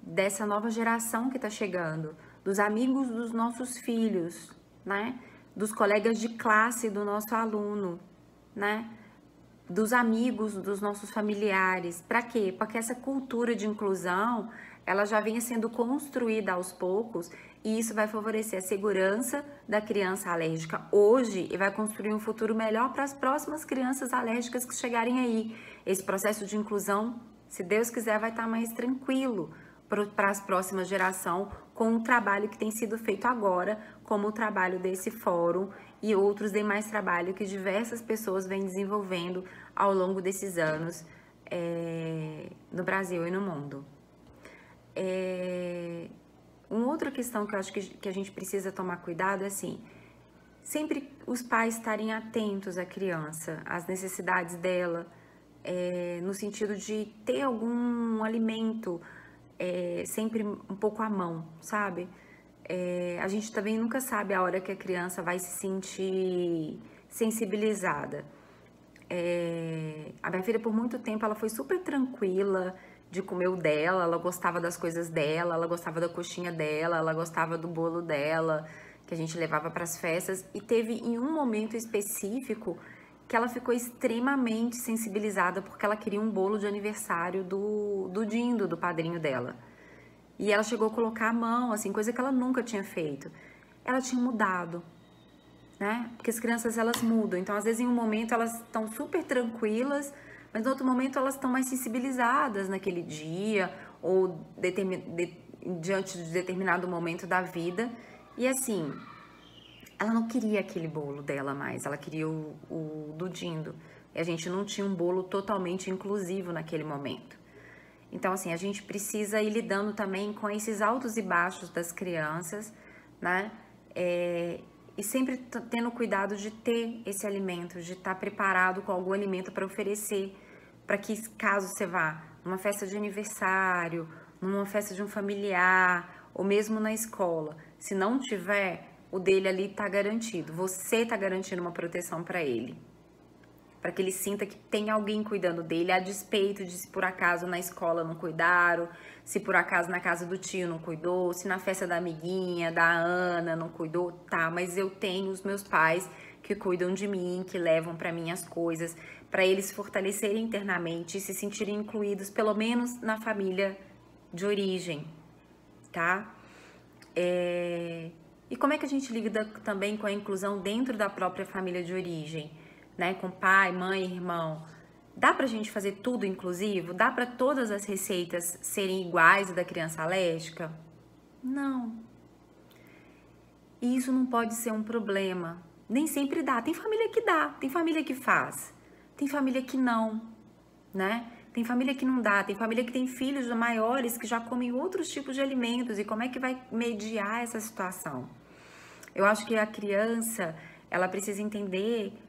dessa nova geração que está chegando, dos amigos dos nossos filhos, né? Dos colegas de classe do nosso aluno, né? Dos amigos, dos nossos familiares. Para quê? Para que essa cultura de inclusão, ela já venha sendo construída aos poucos, e isso vai favorecer a segurança da criança alérgica hoje e vai construir um futuro melhor para as próximas crianças alérgicas que chegarem aí. Esse processo de inclusão, se Deus quiser, vai estar mais tranquilo para as próximas gerações, com o trabalho que tem sido feito agora, como o trabalho desse fórum e outros demais trabalhos que diversas pessoas vêm desenvolvendo ao longo desses anos no Brasil e no mundo. Uma outra questão que eu acho que a gente precisa tomar cuidado é assim, sempre os pais estarem atentos à criança, às necessidades dela, no sentido de ter algum alimento sempre um pouco à mão, sabe? A gente também nunca sabe a hora que a criança vai se sentir sensibilizada. A minha filha, por muito tempo, ela foi super tranquila de comer o dela, ela gostava das coisas dela, ela gostava da coxinha dela, ela gostava do bolo dela, que a gente levava para as festas, e teve em um momento específico que ela ficou extremamente sensibilizada porque ela queria um bolo de aniversário do Dindo, do padrinho dela. E ela chegou a colocar a mão, assim, coisa que ela nunca tinha feito. Ela tinha mudado, né? Porque as crianças, elas mudam. Então, às vezes, em um momento, elas estão super tranquilas, mas no outro momento, elas estão mais sensibilizadas naquele dia ou diante de determinado momento da vida. E, assim, ela não queria aquele bolo dela mais, ela queria o do Dindo. E a gente não tinha um bolo totalmente inclusivo naquele momento. Então, assim, a gente precisa ir lidando também com esses altos e baixos das crianças, né? E sempre tendo cuidado de ter esse alimento, de estar preparado com algum alimento para oferecer, para que caso você vá numa festa de aniversário, numa festa de um familiar, ou mesmo na escola, se não tiver, o dele ali está garantido. Você está garantindo uma proteção para ele. Para que ele sinta que tem alguém cuidando dele, a despeito de se por acaso na escola não cuidaram, se por acaso na casa do tio não cuidou, se na festa da amiguinha, da Ana não cuidou, tá, mas eu tenho os meus pais que cuidam de mim, que levam para mim as coisas, para eles se fortalecerem internamente e se sentirem incluídos, pelo menos na família de origem, tá? E como é que a gente lida também com a inclusão dentro da própria família de origem? Né, com pai, mãe, irmão. Dá pra gente fazer tudo inclusivo? Dá pra todas as receitas serem iguais à da criança alérgica? Não. E isso não pode ser um problema. Nem sempre dá. Tem família que dá, tem família que faz, tem família que não, né? Tem família que não dá, tem família que tem filhos maiores que já comem outros tipos de alimentos. E como é que vai mediar essa situação? Eu acho que a criança, ela precisa entender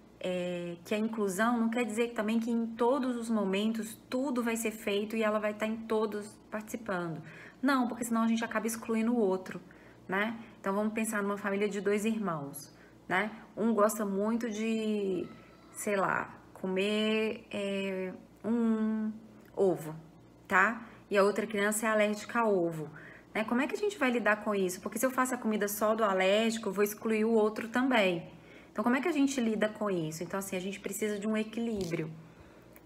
que a inclusão não quer dizer também que em todos os momentos tudo vai ser feito e ela vai estar em todos participando. Não, porque senão a gente acaba excluindo o outro, né? Então vamos pensar numa família de 2 irmãos, né? Um gosta muito de, sei lá, comer um ovo, tá? E a outra criança é alérgica a ovo, né? Como é que a gente vai lidar com isso? Porque se eu faço a comida só do alérgico, eu vou excluir o outro também. Então, como é que a gente lida com isso? Então, assim, a gente precisa de um equilíbrio,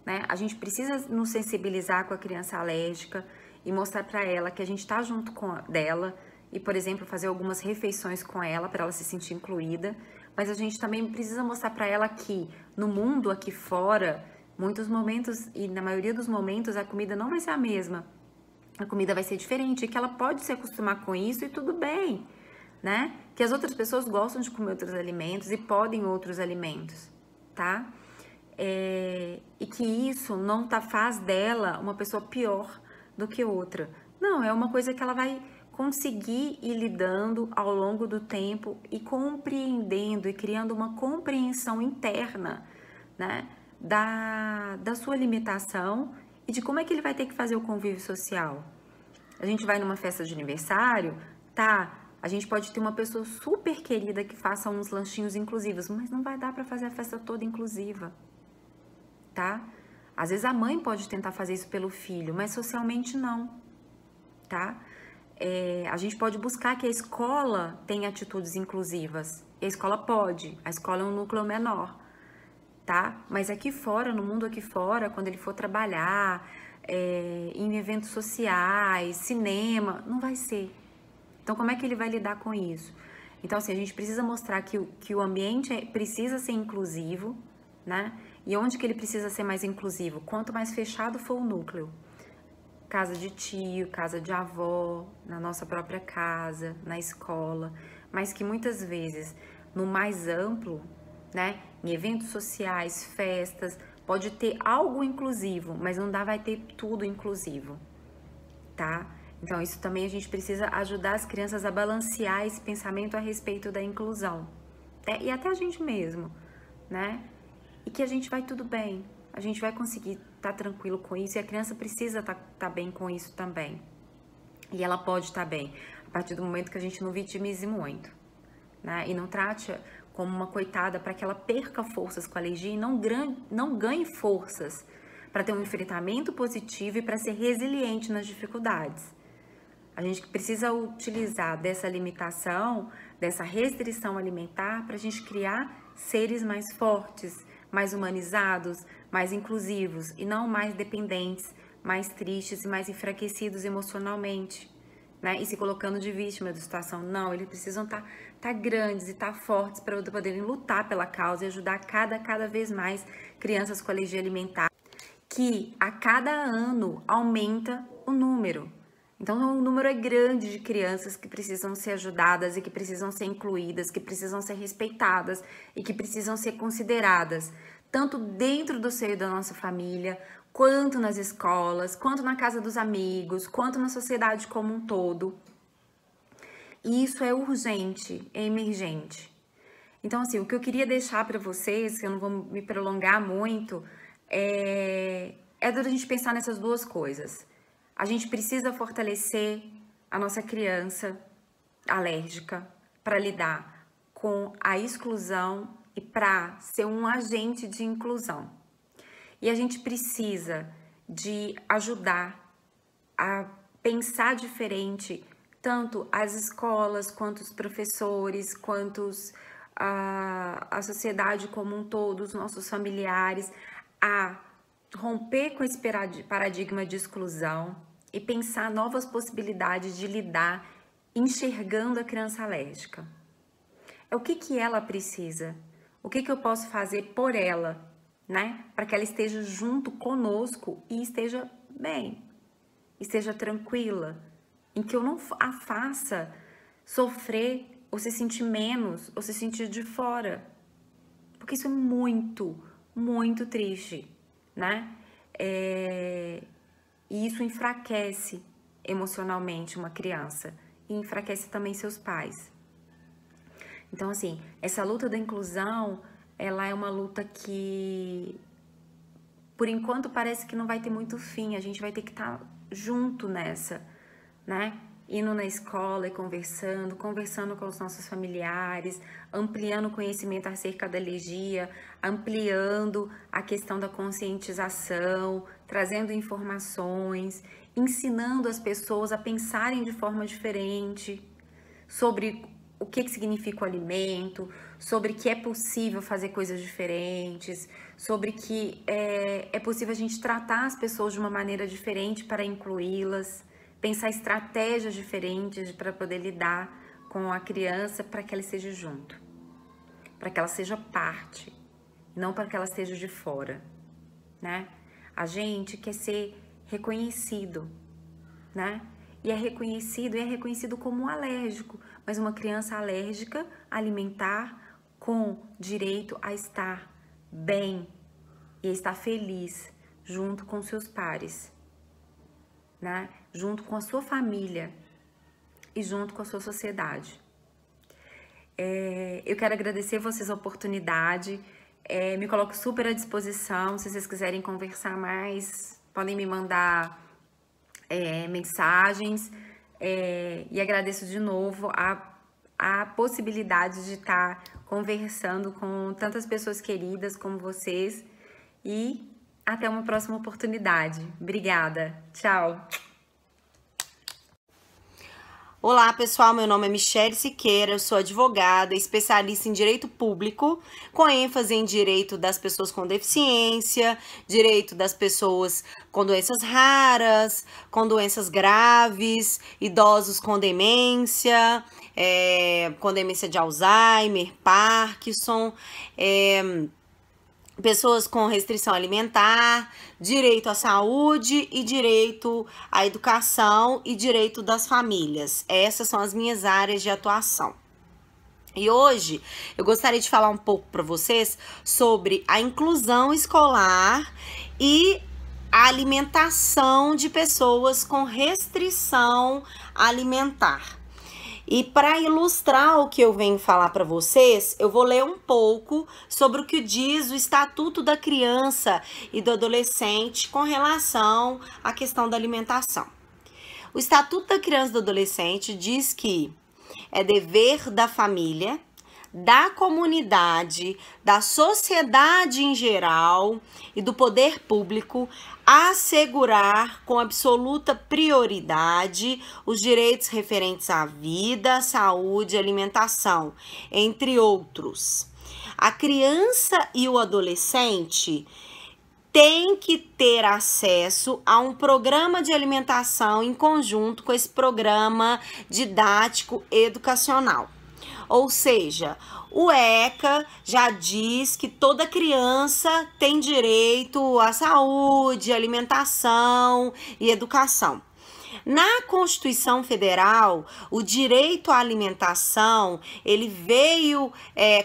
né? A gente precisa nos sensibilizar com a criança alérgica e mostrar para ela que a gente tá junto dela e, por exemplo, fazer algumas refeições com ela para ela se sentir incluída. Mas a gente também precisa mostrar para ela que no mundo aqui fora, muitos momentos e na maioria dos momentos a comida não vai ser a mesma. A comida vai ser diferente e que ela pode se acostumar com isso e tudo bem, né? Que as outras pessoas gostam de comer outros alimentos e podem outros alimentos, tá? E que isso não faz dela uma pessoa pior do que outra. Não, é uma coisa que ela vai conseguir ir lidando ao longo do tempo e compreendendo e criando uma compreensão interna, né? Da sua limitação e de como é que ele vai ter que fazer o convívio social. A gente vai numa festa de aniversário, tá? A gente pode ter uma pessoa super querida que faça uns lanchinhos inclusivos, mas não vai dar para fazer a festa toda inclusiva, tá? Às vezes a mãe pode tentar fazer isso pelo filho, mas socialmente não, tá? A gente pode buscar que a escola tenha atitudes inclusivas. E a escola pode, a escola é um núcleo menor, tá? Mas aqui fora, no mundo aqui fora, quando ele for trabalhar, em eventos sociais, cinema, não vai ser. Então, como é que ele vai lidar com isso? Então, assim, a gente precisa mostrar que o ambiente precisa ser inclusivo, né? E onde que ele precisa ser mais inclusivo? Quanto mais fechado for o núcleo. Casa de tio, casa de avó, na nossa própria casa, na escola. Mas que muitas vezes, no mais amplo, né? Em eventos sociais, festas, pode ter algo inclusivo, mas não vai ter tudo inclusivo, tá? Então, isso também a gente precisa ajudar as crianças a balancear esse pensamento a respeito da inclusão. E até a gente mesmo, né? E que a gente vai tudo bem, a gente vai conseguir estar tranquilo com isso, e a criança precisa estar bem com isso também. E ela pode estar bem, a partir do momento que a gente não vitimize muito, né? E não trate como uma coitada para que ela perca forças com a alergia e não ganhe forças para ter um enfrentamento positivo e para ser resiliente nas dificuldades. A gente precisa utilizar dessa limitação, dessa restrição alimentar, para a gente criar seres mais fortes, mais humanizados, mais inclusivos e não mais dependentes, mais tristes e mais enfraquecidos emocionalmente, né? E se colocando de vítima da situação. Não, eles precisam estar grandes e estar fortes para poderem lutar pela causa e ajudar cada vez mais crianças com alergia alimentar, que a cada ano aumenta o número. Então, o número é grande de crianças que precisam ser ajudadas e que precisam ser incluídas, que precisam ser respeitadas e que precisam ser consideradas, tanto dentro do seio da nossa família, quanto nas escolas, quanto na casa dos amigos, quanto na sociedade como um todo. E isso é urgente, é emergente. Então, assim, o que eu queria deixar para vocês, que eu não vou me prolongar muito, é da gente pensar nessas duas coisas. A gente precisa fortalecer a nossa criança alérgica para lidar com a exclusão e para ser um agente de inclusão. E a gente precisa de ajudar a pensar diferente, tanto as escolas, quanto os professores, quanto a sociedade como um todo, os nossos familiares, a romper com esse paradigma de exclusão e pensar novas possibilidades de lidar enxergando a criança alérgica. É o que ela precisa, o que eu posso fazer por ela, né? Para que ela esteja junto conosco e esteja bem, esteja tranquila, em que eu não a faça sofrer ou se sentir menos ou se sentir de fora, porque isso é muito, muito triste, né? E isso enfraquece emocionalmente uma criança e enfraquece também seus pais. Então, assim, essa luta da inclusão, ela é uma luta que, por enquanto, parece que não vai ter muito fim. A gente vai ter que estar junto nessa, né? Indo na escola e conversando com os nossos familiares, ampliando o conhecimento acerca da alergia, ampliando a questão da conscientização, trazendo informações, ensinando as pessoas a pensarem de forma diferente sobre o que significa o alimento, sobre que é possível fazer coisas diferentes, sobre que é possível a gente tratar as pessoas de uma maneira diferente para incluí-las, pensar estratégias diferentes para poder lidar com a criança, para que ela esteja junto, para que ela seja parte, não para que ela esteja de fora, né? A gente quer ser reconhecido, né? E é reconhecido como um alérgico, mas uma criança alérgica alimentar com direito a estar bem e a estar feliz junto com seus pares, né? Junto com a sua família e junto com a sua sociedade. Eu quero agradecer vocês a oportunidade, me coloco super à disposição. Se vocês quiserem conversar mais, podem me mandar mensagens, e agradeço de novo a possibilidade de estar conversando com tantas pessoas queridas como vocês, e até uma próxima oportunidade. Obrigada. Tchau. Olá, pessoal, meu nome é Michele Siqueira, eu sou advogada, especialista em direito público, com ênfase em direito das pessoas com deficiência, direito das pessoas com doenças raras, com doenças graves, idosos com demência de Alzheimer, Parkinson, pessoas com restrição alimentar, direito à saúde e direito à educação e direito das famílias. Essas são as minhas áreas de atuação. E hoje eu gostaria de falar um pouco para vocês sobre a inclusão escolar e a alimentação de pessoas com restrição alimentar. E para ilustrar o que eu venho falar para vocês, eu vou ler um pouco sobre o que diz o Estatuto da Criança e do Adolescente com relação à questão da alimentação. O Estatuto da Criança e do Adolescente diz que é dever da família, da comunidade, da sociedade em geral e do poder público assegurar com absoluta prioridade os direitos referentes à vida, saúde e alimentação, entre outros. A criança e o adolescente têm que ter acesso a um programa de alimentação em conjunto com esse programa didático educacional. Ou seja, o ECA já diz que toda criança tem direito à saúde, alimentação e educação. Na Constituição Federal, o direito à alimentação, ele veio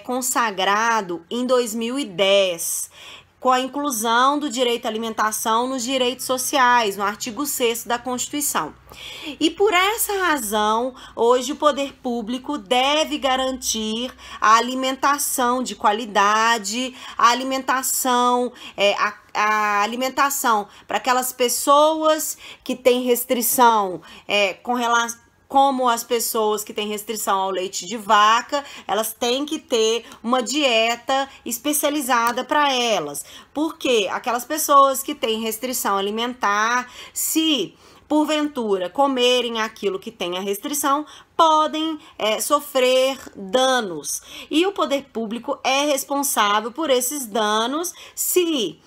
consagrado em 2010, com a inclusão do direito à alimentação nos direitos sociais, no artigo 6º da Constituição. E por essa razão, hoje o poder público deve garantir a alimentação de qualidade, a alimentação para aquelas pessoas que têm restrição com relação, como as pessoas que têm restrição ao leite de vaca, elas têm que ter uma dieta especializada para elas. Porque aquelas pessoas que têm restrição alimentar, se porventura comerem aquilo que tem a restrição, podem sofrer danos. E o poder público é responsável por esses danos se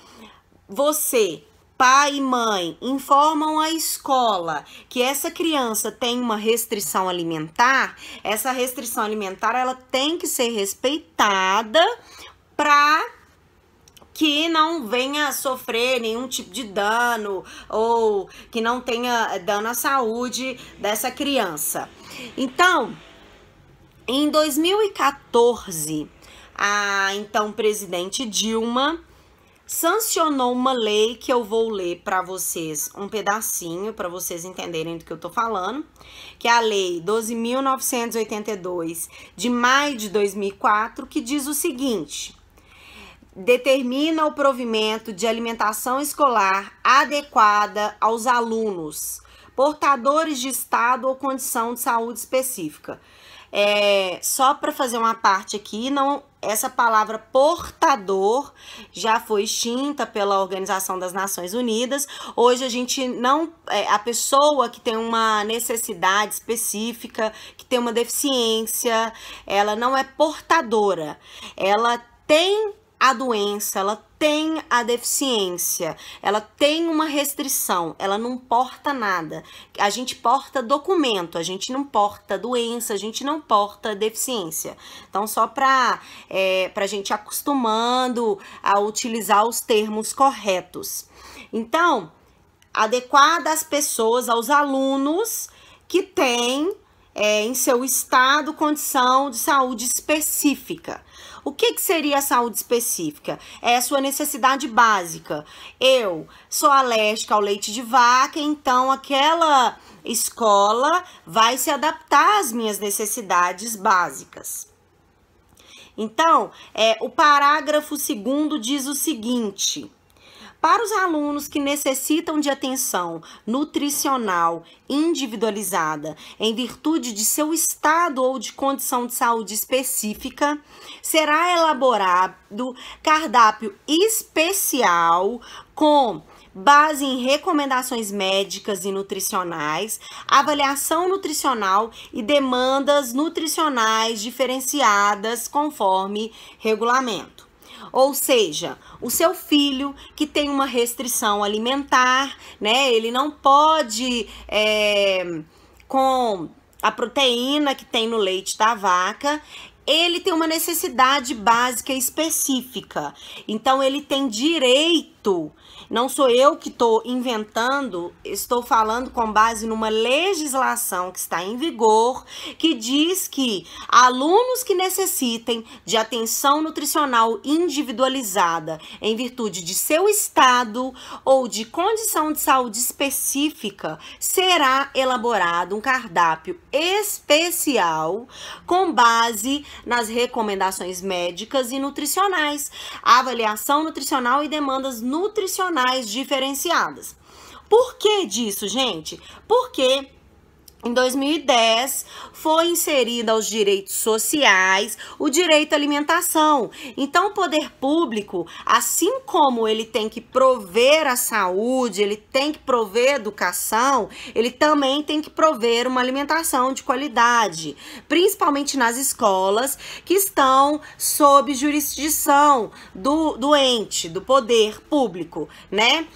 você, pai e mãe, informam a escola que essa criança tem uma restrição alimentar, essa restrição alimentar ela tem que ser respeitada para que não venha sofrer nenhum tipo de dano ou que não tenha dano à saúde dessa criança. Então, em 2014, a então presidente Dilma sancionou uma lei que eu vou ler para vocês um pedacinho, para vocês entenderem do que eu tô falando, que é a Lei 12.982, de maio de 2004, que diz o seguinte: determina o provimento de alimentação escolar adequada aos alunos, portadores de estado ou condição de saúde específica. Só para fazer uma parte aqui, essa palavra portador já foi extinta pela Organização das Nações Unidas. Hoje a gente não, a pessoa que tem uma necessidade específica, que tem uma deficiência, ela não é portadora, ela tem a doença, ela tem a deficiência, ela tem uma restrição, ela não porta nada. A gente porta documento, a gente não porta doença, a gente não porta deficiência. Então, só para a gente acostumando a utilizar os termos corretos. Então, adequada às pessoas, aos alunos que têm em seu estado condição de saúde específica. O que seria a saúde específica? É a sua necessidade básica. Eu sou alérgica ao leite de vaca, então aquela escola vai se adaptar às minhas necessidades básicas. Então, o parágrafo 2º diz o seguinte: para os alunos que necessitam de atenção nutricional individualizada em virtude de seu estado ou de condição de saúde específica, será elaborado cardápio especial com base em recomendações médicas e nutricionais, avaliação nutricional e demandas nutricionais diferenciadas conforme regulamento. Ou seja, o seu filho que tem uma restrição alimentar, né? Ele não pode, com a proteína que tem no leite da vaca, ele tem uma necessidade básica específica. Então, ele tem direito. Não sou eu que estou inventando, estou falando com base numa legislação que está em vigor, que diz que alunos que necessitem de atenção nutricional individualizada em virtude de seu estado ou de condição de saúde específica, será elaborado um cardápio especial com base nas recomendações médicas e nutricionais, avaliação nutricional e demandas nutricionais diferenciadas. Por que disso, gente? Porque em 2010 foi inserido aos direitos sociais o direito à alimentação. Então, o poder público, assim como ele tem que prover a saúde, ele tem que prover educação, ele também tem que prover uma alimentação de qualidade, principalmente nas escolas que estão sob jurisdição do ente, do poder público, né?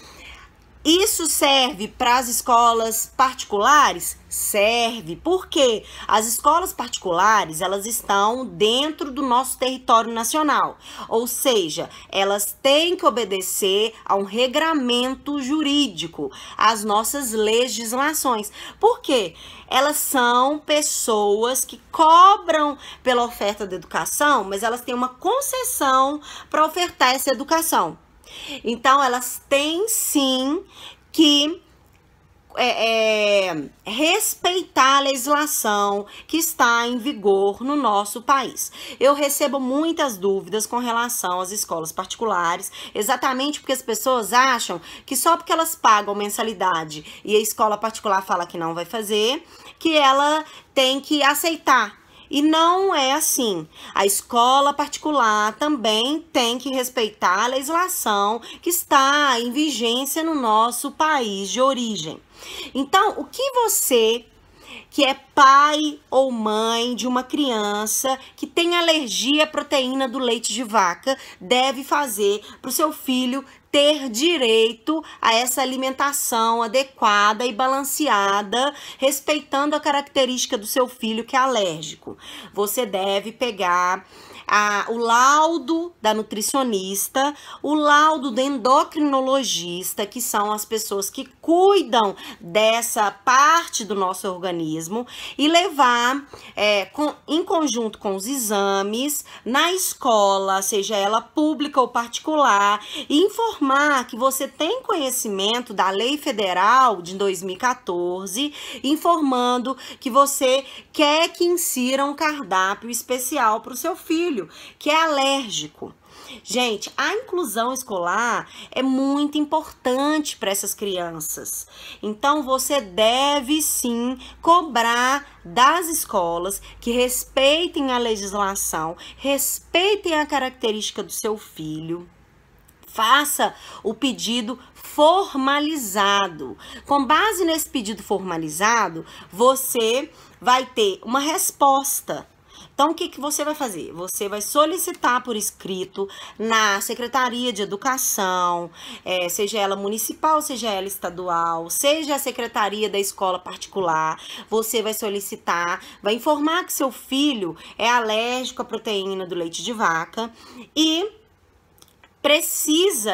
Isso serve para as escolas particulares? Serve, porque as escolas particulares, elas estão dentro do nosso território nacional, ou seja, elas têm que obedecer a um regramento jurídico, às nossas legislações. Por quê? Elas são pessoas que cobram pela oferta da educação, mas elas têm uma concessão para ofertar essa educação. Então, elas têm sim que respeitar a legislação que está em vigor no nosso país. Eu recebo muitas dúvidas com relação às escolas particulares, exatamente porque as pessoas acham que só porque elas pagam mensalidade e a escola particular fala que não vai fazer, que ela tem que aceitar. E não é assim. A escola particular também tem que respeitar a legislação que está em vigência no nosso país de origem. Então, o que você, que é pai ou mãe de uma criança que tem alergia à proteína do leite de vaca, deve fazer para o seu filho ter direito a essa alimentação adequada e balanceada, respeitando a característica do seu filho que é alérgico? Você deve pegar o laudo da nutricionista, o laudo do endocrinologista, que são as pessoas que cuidam dessa parte do nosso organismo, e levar em conjunto com os exames na escola, seja ela pública ou particular, e informar que você tem conhecimento da Lei Federal de 2014, informando que você quer que insira um cardápio especial para o seu filho, que é alérgico. Gente, a inclusão escolar é muito importante para essas crianças. Então, você deve sim cobrar das escolas que respeitem a legislação, respeitem a característica do seu filho. Faça o pedido formalizado. Com base nesse pedido formalizado, você vai ter uma resposta. Então, o que você vai fazer? Você vai solicitar por escrito na Secretaria de Educação, seja ela municipal, seja ela estadual, seja a secretaria da escola particular. Você vai solicitar, vai informar que seu filho é alérgico à proteína do leite de vaca e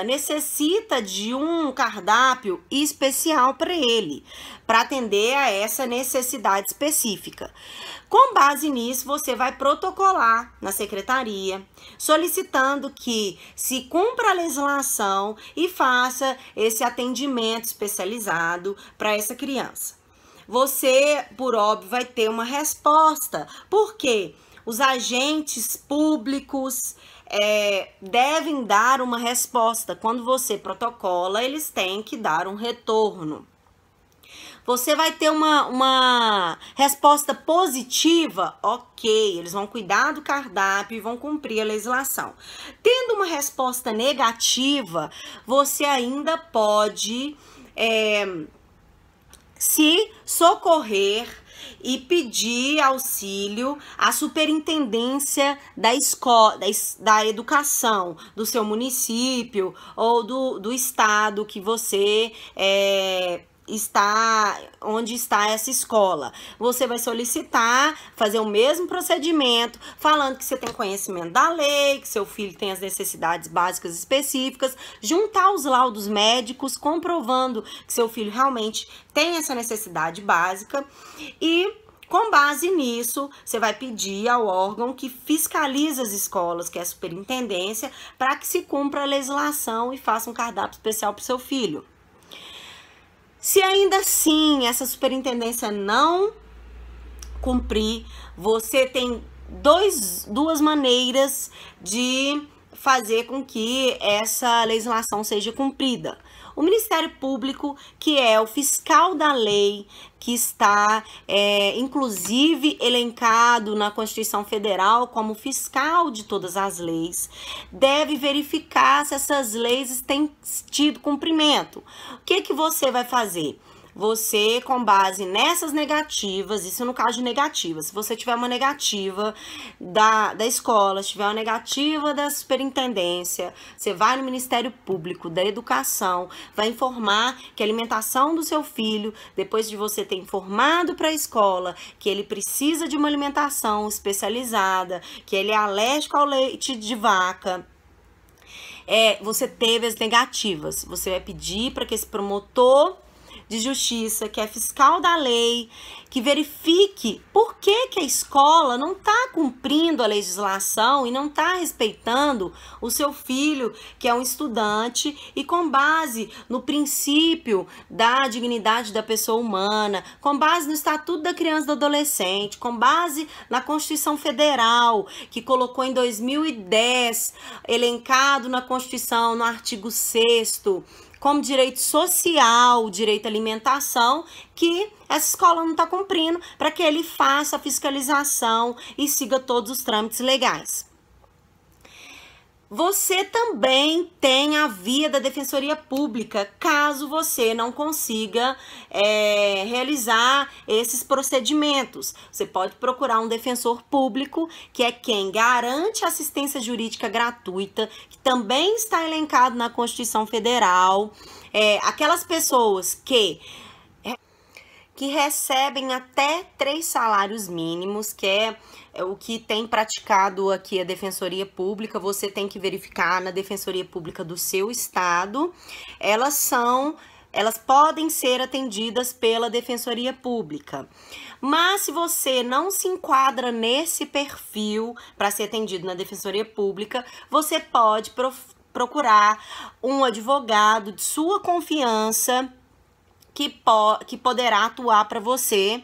necessita de um cardápio especial para ele, para atender a essa necessidade específica. Com base nisso, você vai protocolar na secretaria, solicitando que se cumpra a legislação e faça esse atendimento especializado para essa criança. Você, por óbvio, vai ter uma resposta, porque os agentes públicos devem dar uma resposta. Quando você protocola, eles têm que dar um retorno. Você vai ter uma resposta positiva? Ok, eles vão cuidar do cardápio e vão cumprir a legislação. Tendo uma resposta negativa, você ainda pode se socorrer e pedir auxílio à superintendência da escola, da educação do seu município ou do estado que você onde está essa escola. Você vai solicitar, fazer o mesmo procedimento, falando que você tem conhecimento da lei, que seu filho tem as necessidades básicas específicas, juntar os laudos médicos, comprovando que seu filho realmente tem essa necessidade básica e, com base nisso, você vai pedir ao órgão que fiscaliza as escolas, que é a superintendência, para que se cumpra a legislação e faça um cardápio especial para o seu filho. Se ainda assim essa superintendência não cumprir, você tem duas maneiras de fazer com que essa legislação seja cumprida. O Ministério Público, que é o fiscal da lei, que está inclusive elencado na Constituição Federal como fiscal de todas as leis, deve verificar se essas leis têm tido cumprimento. O que você vai fazer? Você, com base nessas negativas, isso no caso de negativa, se você tiver uma negativa da escola, se tiver uma negativa da superintendência, você vai no Ministério Público da Educação, vai informar que a alimentação do seu filho, depois de você ter informado para a escola que ele precisa de uma alimentação especializada, que ele é alérgico ao leite de vaca, você teve as negativas. Você vai pedir para que esse promotor de justiça, que é fiscal da lei, que verifique por que a escola não está cumprindo a legislação e não está respeitando o seu filho, que é um estudante, e com base no princípio da dignidade da pessoa humana, com base no Estatuto da Criança e do Adolescente, com base na Constituição Federal, que colocou em 2010, elencado na Constituição, no artigo 6º, como direito social, direito à alimentação, que essa escola não está cumprindo, para que ele faça a fiscalização e siga todos os trâmites legais. Você também tem a via da Defensoria Pública, caso você não consiga realizar esses procedimentos. Você pode procurar um defensor público, que é quem garante assistência jurídica gratuita, que também está elencado na Constituição Federal. Aquelas pessoas que recebem até 3 salários mínimos, que é o que tem praticado aqui a Defensoria Pública. Você tem que verificar na Defensoria Pública do seu estado. Elas podem ser atendidas pela Defensoria Pública. Mas se você não se enquadra nesse perfil para ser atendido na Defensoria Pública, você pode procurar um advogado de sua confiança que poderá atuar para você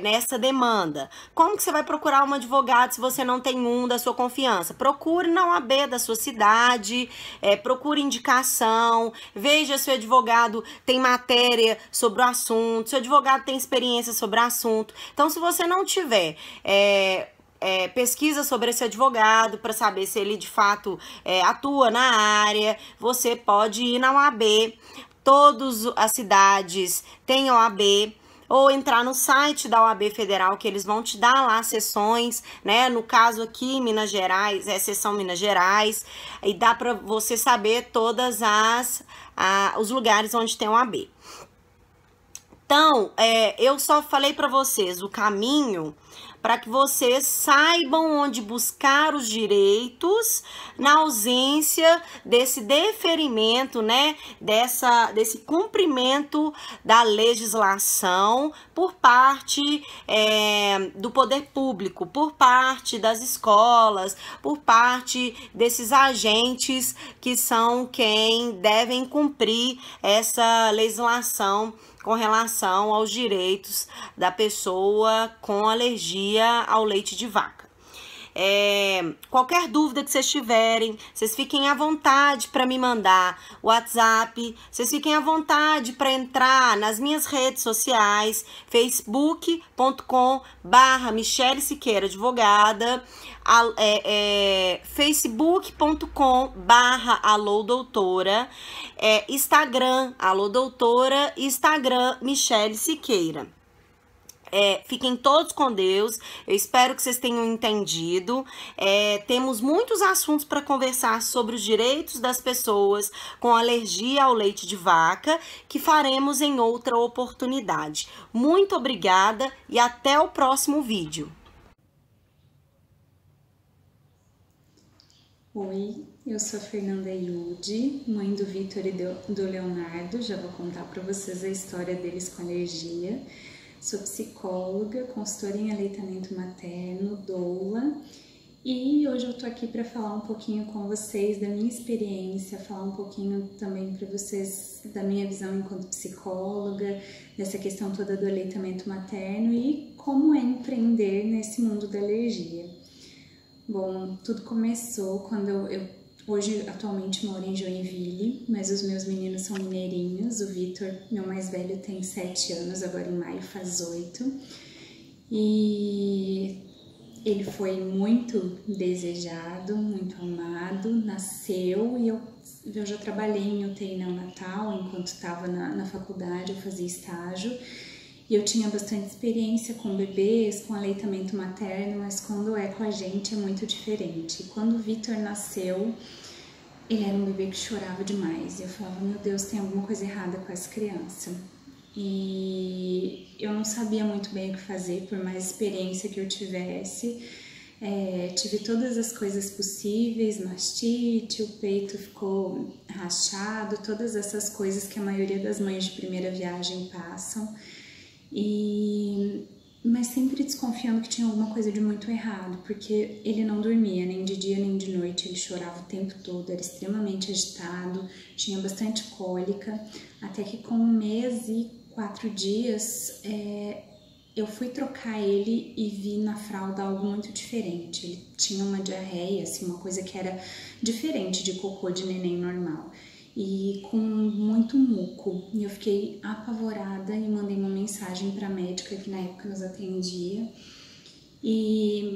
nessa demanda. Como que você vai procurar um advogado se você não tem um da sua confiança? Procure na OAB da sua cidade, procure indicação, veja se o advogado tem matéria sobre o assunto, se o advogado tem experiência sobre o assunto. Então, se você não tiver pesquisa sobre esse advogado para saber se ele de fato atua na área, você pode ir na OAB. Todas as cidades têm OAB, ou entrar no site da OAB Federal, que eles vão te dar lá sessões, né? No caso aqui, Minas Gerais, seção Minas Gerais, e dá para você saber todas os lugares onde tem OAB. Então, eu só falei para vocês o caminho para que vocês saibam onde buscar os direitos na ausência desse deferimento, né, desse cumprimento da legislação por parte do poder público, por parte das escolas, por parte desses agentes que são quem devem cumprir essa legislação com relação aos direitos da pessoa com alergia ao leite de vaca. Qualquer dúvida que vocês tiverem, vocês fiquem à vontade para me mandar o WhatsApp, vocês fiquem à vontade para entrar nas minhas redes sociais, facebook.com/Michele Siqueira Advogada, facebook.com/Alô Doutora, Instagram Alô Doutora, Instagram Michele Siqueira. Fiquem todos com Deus, eu espero que vocês tenham entendido. Temos muitos assuntos para conversar sobre os direitos das pessoas com alergia ao leite de vaca, que faremos em outra oportunidade. Muito obrigada e até o próximo vídeo. Oi, eu sou a Fernanda Iude, mãe do Vitor e do Leonardo. Já vou contar para vocês a história deles com alergia. Sou psicóloga, consultora em aleitamento materno, doula, e hoje eu tô aqui para falar um pouquinho com vocês da minha experiência, falar um pouquinho também para vocês da minha visão enquanto psicóloga, dessa questão toda do aleitamento materno e como é empreender nesse mundo da alergia. Bom, tudo começou quando eu hoje, atualmente, moro em Joinville, mas os meus meninos são mineirinhos. O Vitor, meu mais velho, tem 7 anos, agora em maio faz 8. E ele foi muito desejado, muito amado, nasceu e eu já trabalhei em UTI neonatal enquanto estava na faculdade, eu fazia estágio. E eu tinha bastante experiência com bebês, com aleitamento materno, mas quando é com a gente é muito diferente. Quando o Vitor nasceu, ele era um bebê que chorava demais. E eu falava, meu Deus, tem alguma coisa errada com essa criança. E eu não sabia muito bem o que fazer, por mais experiência que eu tivesse. Tive todas as coisas possíveis, mastite, o peito ficou rachado, todas essas coisas que a maioria das mães de primeira viagem passam. Mas sempre desconfiando que tinha alguma coisa de muito errado, porque ele não dormia nem de dia nem de noite, ele chorava o tempo todo, era extremamente agitado, tinha bastante cólica, até que com 1 mês e 4 dias eu fui trocar ele e vi na fralda algo muito diferente. Ele tinha uma diarreia, assim, uma coisa que era diferente de cocô de neném normal. E com muito muco, e eu fiquei apavorada e mandei uma mensagem para a médica que na época nos atendia,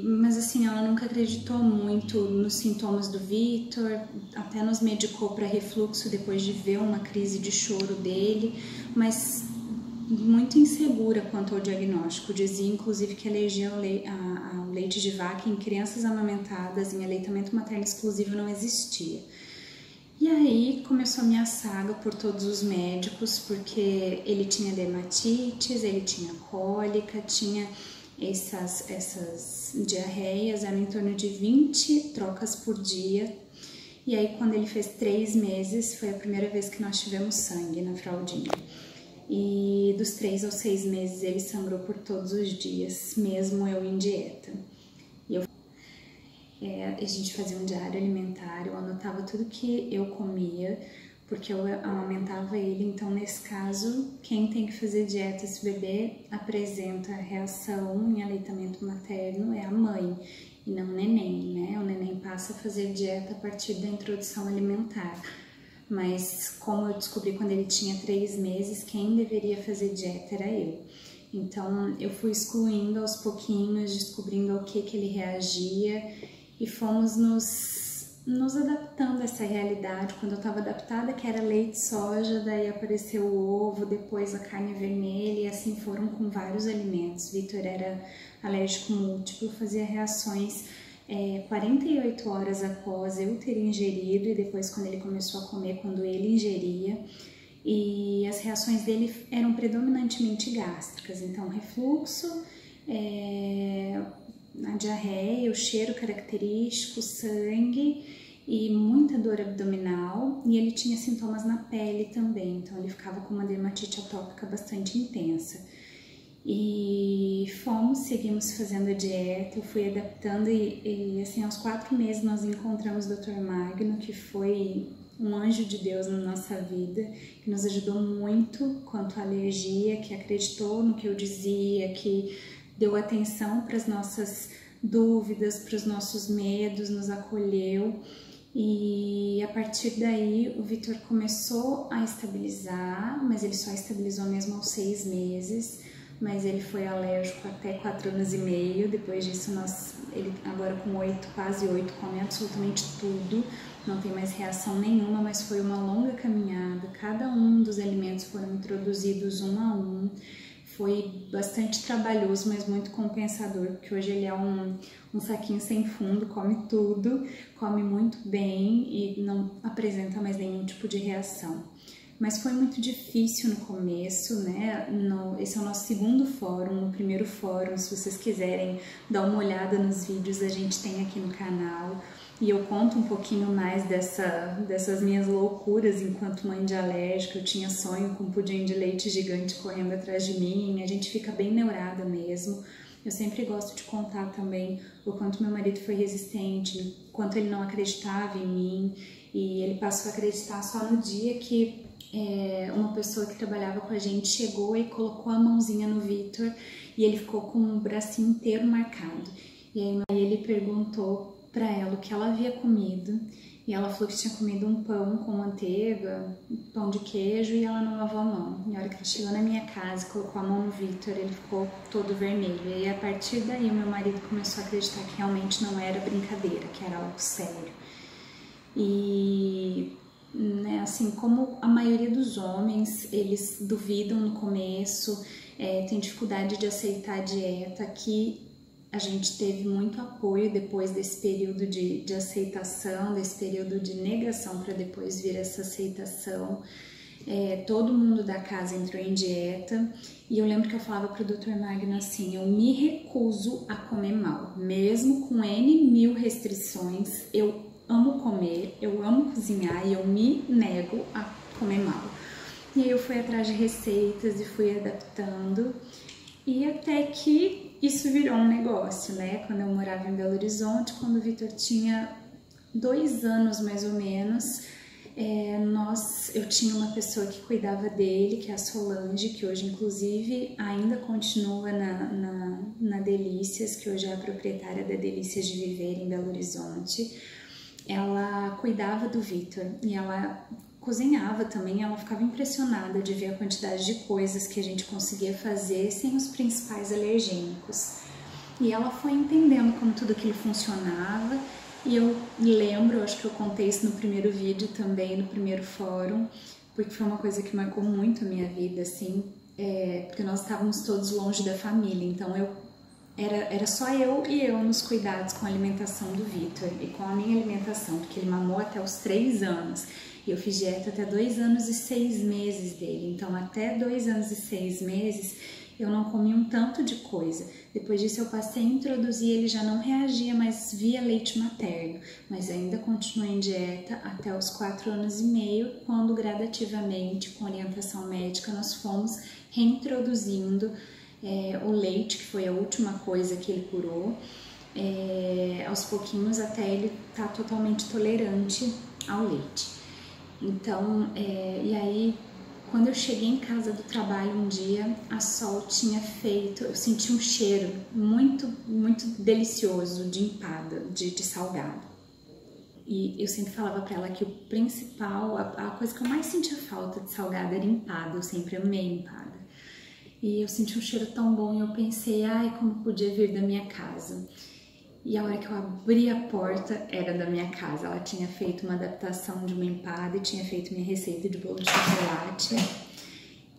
mas assim, ela nunca acreditou muito nos sintomas do Vitor, até nos medicou para refluxo depois de ver uma crise de choro dele, mas muito insegura quanto ao diagnóstico. Dizia inclusive que alergia ao leite de vaca em crianças amamentadas em aleitamento materno exclusivo não existia. E aí começou a minha saga por todos os médicos, porque ele tinha dermatites, ele tinha cólica, tinha essas diarreias, eram em torno de 20 trocas por dia. E aí quando ele fez 3 meses, foi a primeira vez que nós tivemos sangue na fraldinha. E dos 3 aos 6 meses ele sangrou por todos os dias, mesmo eu em dieta. A gente fazia um diário alimentar, eu anotava tudo que eu comia, porque eu amamentava ele. Então, nesse caso, quem tem que fazer dieta se o bebê apresenta reação em aleitamento materno é a mãe e não o neném, né? O neném passa a fazer dieta a partir da introdução alimentar. Mas como eu descobri quando ele tinha 3 meses, quem deveria fazer dieta era eu. Então, eu fui excluindo aos pouquinhos, descobrindo ao que ele reagia, e fomos nos adaptando a essa realidade. Quando eu estava adaptada, que era leite, soja, daí apareceu o ovo, depois a carne vermelha, e assim foram com vários alimentos. Vitor era alérgico múltiplo, fazia reações 48 horas após eu ter ingerido, e depois quando ele começou a comer, quando ele ingeria. E as reações dele eram predominantemente gástricas, então refluxo, a diarreia, o cheiro característico, sangue e muita dor abdominal, e ele tinha sintomas na pele também, então ele ficava com uma dermatite atópica bastante intensa. E seguimos fazendo a dieta, eu fui adaptando e assim, aos 4 meses nós encontramos o Dr. Magno, que foi um anjo de Deus na nossa vida, que nos ajudou muito quanto à alergia, que acreditou no que eu dizia, que deu atenção para as nossas dúvidas, para os nossos medos, nos acolheu. E a partir daí o Vitor começou a estabilizar, mas ele só estabilizou mesmo aos 6 meses, mas ele foi alérgico até 4 anos e meio. Depois disso, ele agora com 8, quase 8, come absolutamente tudo, não tem mais reação nenhuma, mas foi uma longa caminhada. Cada um dos alimentos foram introduzidos um a um. Foi bastante trabalhoso, mas muito compensador, porque hoje ele é um saquinho sem fundo, come tudo, come muito bem e não apresenta mais nenhum tipo de reação. Mas foi muito difícil no começo, né? Esse é o nosso segundo fórum. No primeiro fórum, se vocês quiserem dar uma olhada nos vídeos, a gente tem aqui no canal. E eu conto um pouquinho mais dessas minhas loucuras enquanto mãe de alérgica. Eu tinha sonho com um pudim de leite gigante correndo atrás de mim. A gente fica bem neurada mesmo. Eu sempre gosto de contar também o quanto meu marido foi resistente, o quanto ele não acreditava em mim. E ele passou a acreditar só no dia que uma pessoa que trabalhava com a gente chegou e colocou a mãozinha no Vitor e ele ficou com o bracinho inteiro marcado. E aí ele perguntou para ela o que ela havia comido e ela falou que tinha comido um pão com manteiga, pão de queijo, e ela não lavou a mão. E a hora que ela chegou na minha casa e colocou a mão no Vitor, ele ficou todo vermelho. E aí, a partir daí o meu marido começou a acreditar que realmente não era brincadeira, que era algo sério. E né, assim como a maioria dos homens, eles duvidam no começo, tem dificuldade de aceitar a dieta. Aqui a gente teve muito apoio depois desse período de aceitação, desse período de negação para depois vir essa aceitação. Todo mundo da casa entrou em dieta e eu lembro que eu falava para o Dr. Magno assim: eu me recuso a comer mal, mesmo com N mil restrições. Eu amo comer, eu amo cozinhar e eu me nego a comer mal. E aí eu fui atrás de receitas e fui adaptando, e até que isso virou um negócio, né? Quando eu morava em Belo Horizonte, quando o Vitor tinha 2 anos mais ou menos, eu tinha uma pessoa que cuidava dele, que é a Solange, que hoje inclusive ainda continua na Delícias, que hoje é a proprietária da Delícias de Viver em Belo Horizonte. Ela cuidava do Vitor e ela cozinhava também. Ela ficava impressionada de ver a quantidade de coisas que a gente conseguia fazer sem os principais alergênicos. E ela foi entendendo como tudo aquilo funcionava. E eu lembro, acho que eu contei isso no primeiro vídeo também, no primeiro fórum, porque foi uma coisa que marcou muito a minha vida, assim, porque nós estávamos todos longe da família, então era só eu e eu nos cuidados com a alimentação do Vitor e com a minha alimentação, porque ele mamou até os 3 anos e eu fiz dieta até 2 anos e 6 meses dele. Então até 2 anos e 6 meses eu não comia um tanto de coisa. Depois disso eu passei a introduzir, ele já não reagia mais via leite materno, mas ainda continuou em dieta até os 4 anos e meio, quando gradativamente, com orientação médica, nós fomos reintroduzindo o leite, que foi a última coisa que ele curou, aos pouquinhos, até ele estar totalmente tolerante ao leite. Então, e aí, quando eu cheguei em casa do trabalho um dia, a Sol tinha feito, eu senti um cheiro muito, muito delicioso de empada, de salgado. E eu sempre falava para ela que o principal, a coisa que eu mais sentia falta de salgado era empada, eu sempre amei empada. E eu senti um cheiro tão bom e eu pensei, ai, como podia vir da minha casa. E a hora que eu abri a porta, era da minha casa. Ela tinha feito uma adaptação de uma empada e tinha feito minha receita de bolo de chocolate.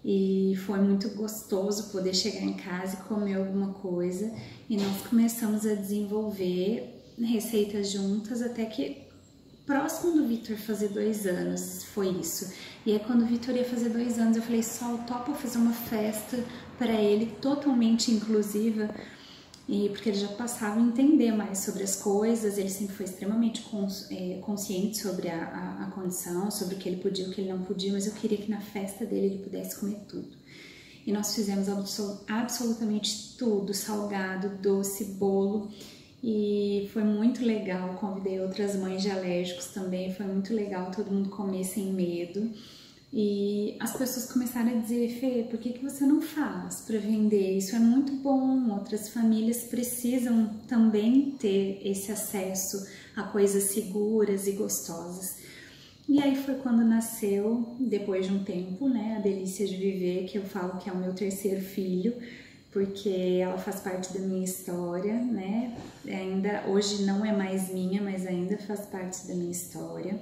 E foi muito gostoso poder chegar em casa e comer alguma coisa. E nós começamos a desenvolver receitas juntas até que próximo do Vitor fazer 2 anos, foi isso. E aí quando o Vitor ia fazer 2 anos, eu falei, Sol, topa fazer uma festa para ele, totalmente inclusiva, e porque ele já passava a entender mais sobre as coisas, ele sempre foi extremamente consciente sobre a condição, sobre o que ele podia e o que ele não podia, mas eu queria que na festa dele ele pudesse comer tudo. E nós fizemos absolutamente tudo, salgado, doce, bolo, e foi muito legal. Convidei outras mães de alérgicos também, foi muito legal todo mundo comer sem medo. E as pessoas começaram a dizer: Fê, por que você não faz para vender? Isso é muito bom, outras famílias precisam também ter esse acesso a coisas seguras e gostosas. E aí foi quando nasceu, depois de um tempo, né, a Delícia de Viver, que eu falo que é o meu terceiro filho, porque ela faz parte da minha história, né? Ainda hoje não é mais minha, mas ainda faz parte da minha história.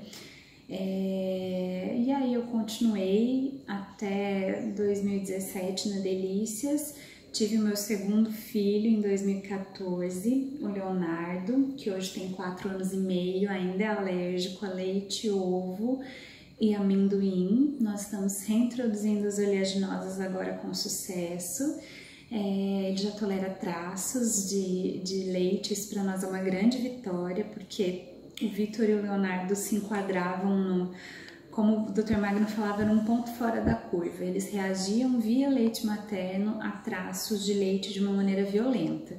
E aí eu continuei até 2017 na Delícias. Tive o meu segundo filho em 2014, o Leonardo, que hoje tem 4 anos e meio, ainda é alérgico a leite, ovo e amendoim. Nós estamos reintroduzindo as oleaginosas agora com sucesso. Ele já tolera traços de leite, isso para nós é uma grande vitória, porque o Vitor e o Leonardo se enquadravam como o Dr. Magno falava, num ponto fora da curva. Eles reagiam via leite materno a traços de leite de uma maneira violenta.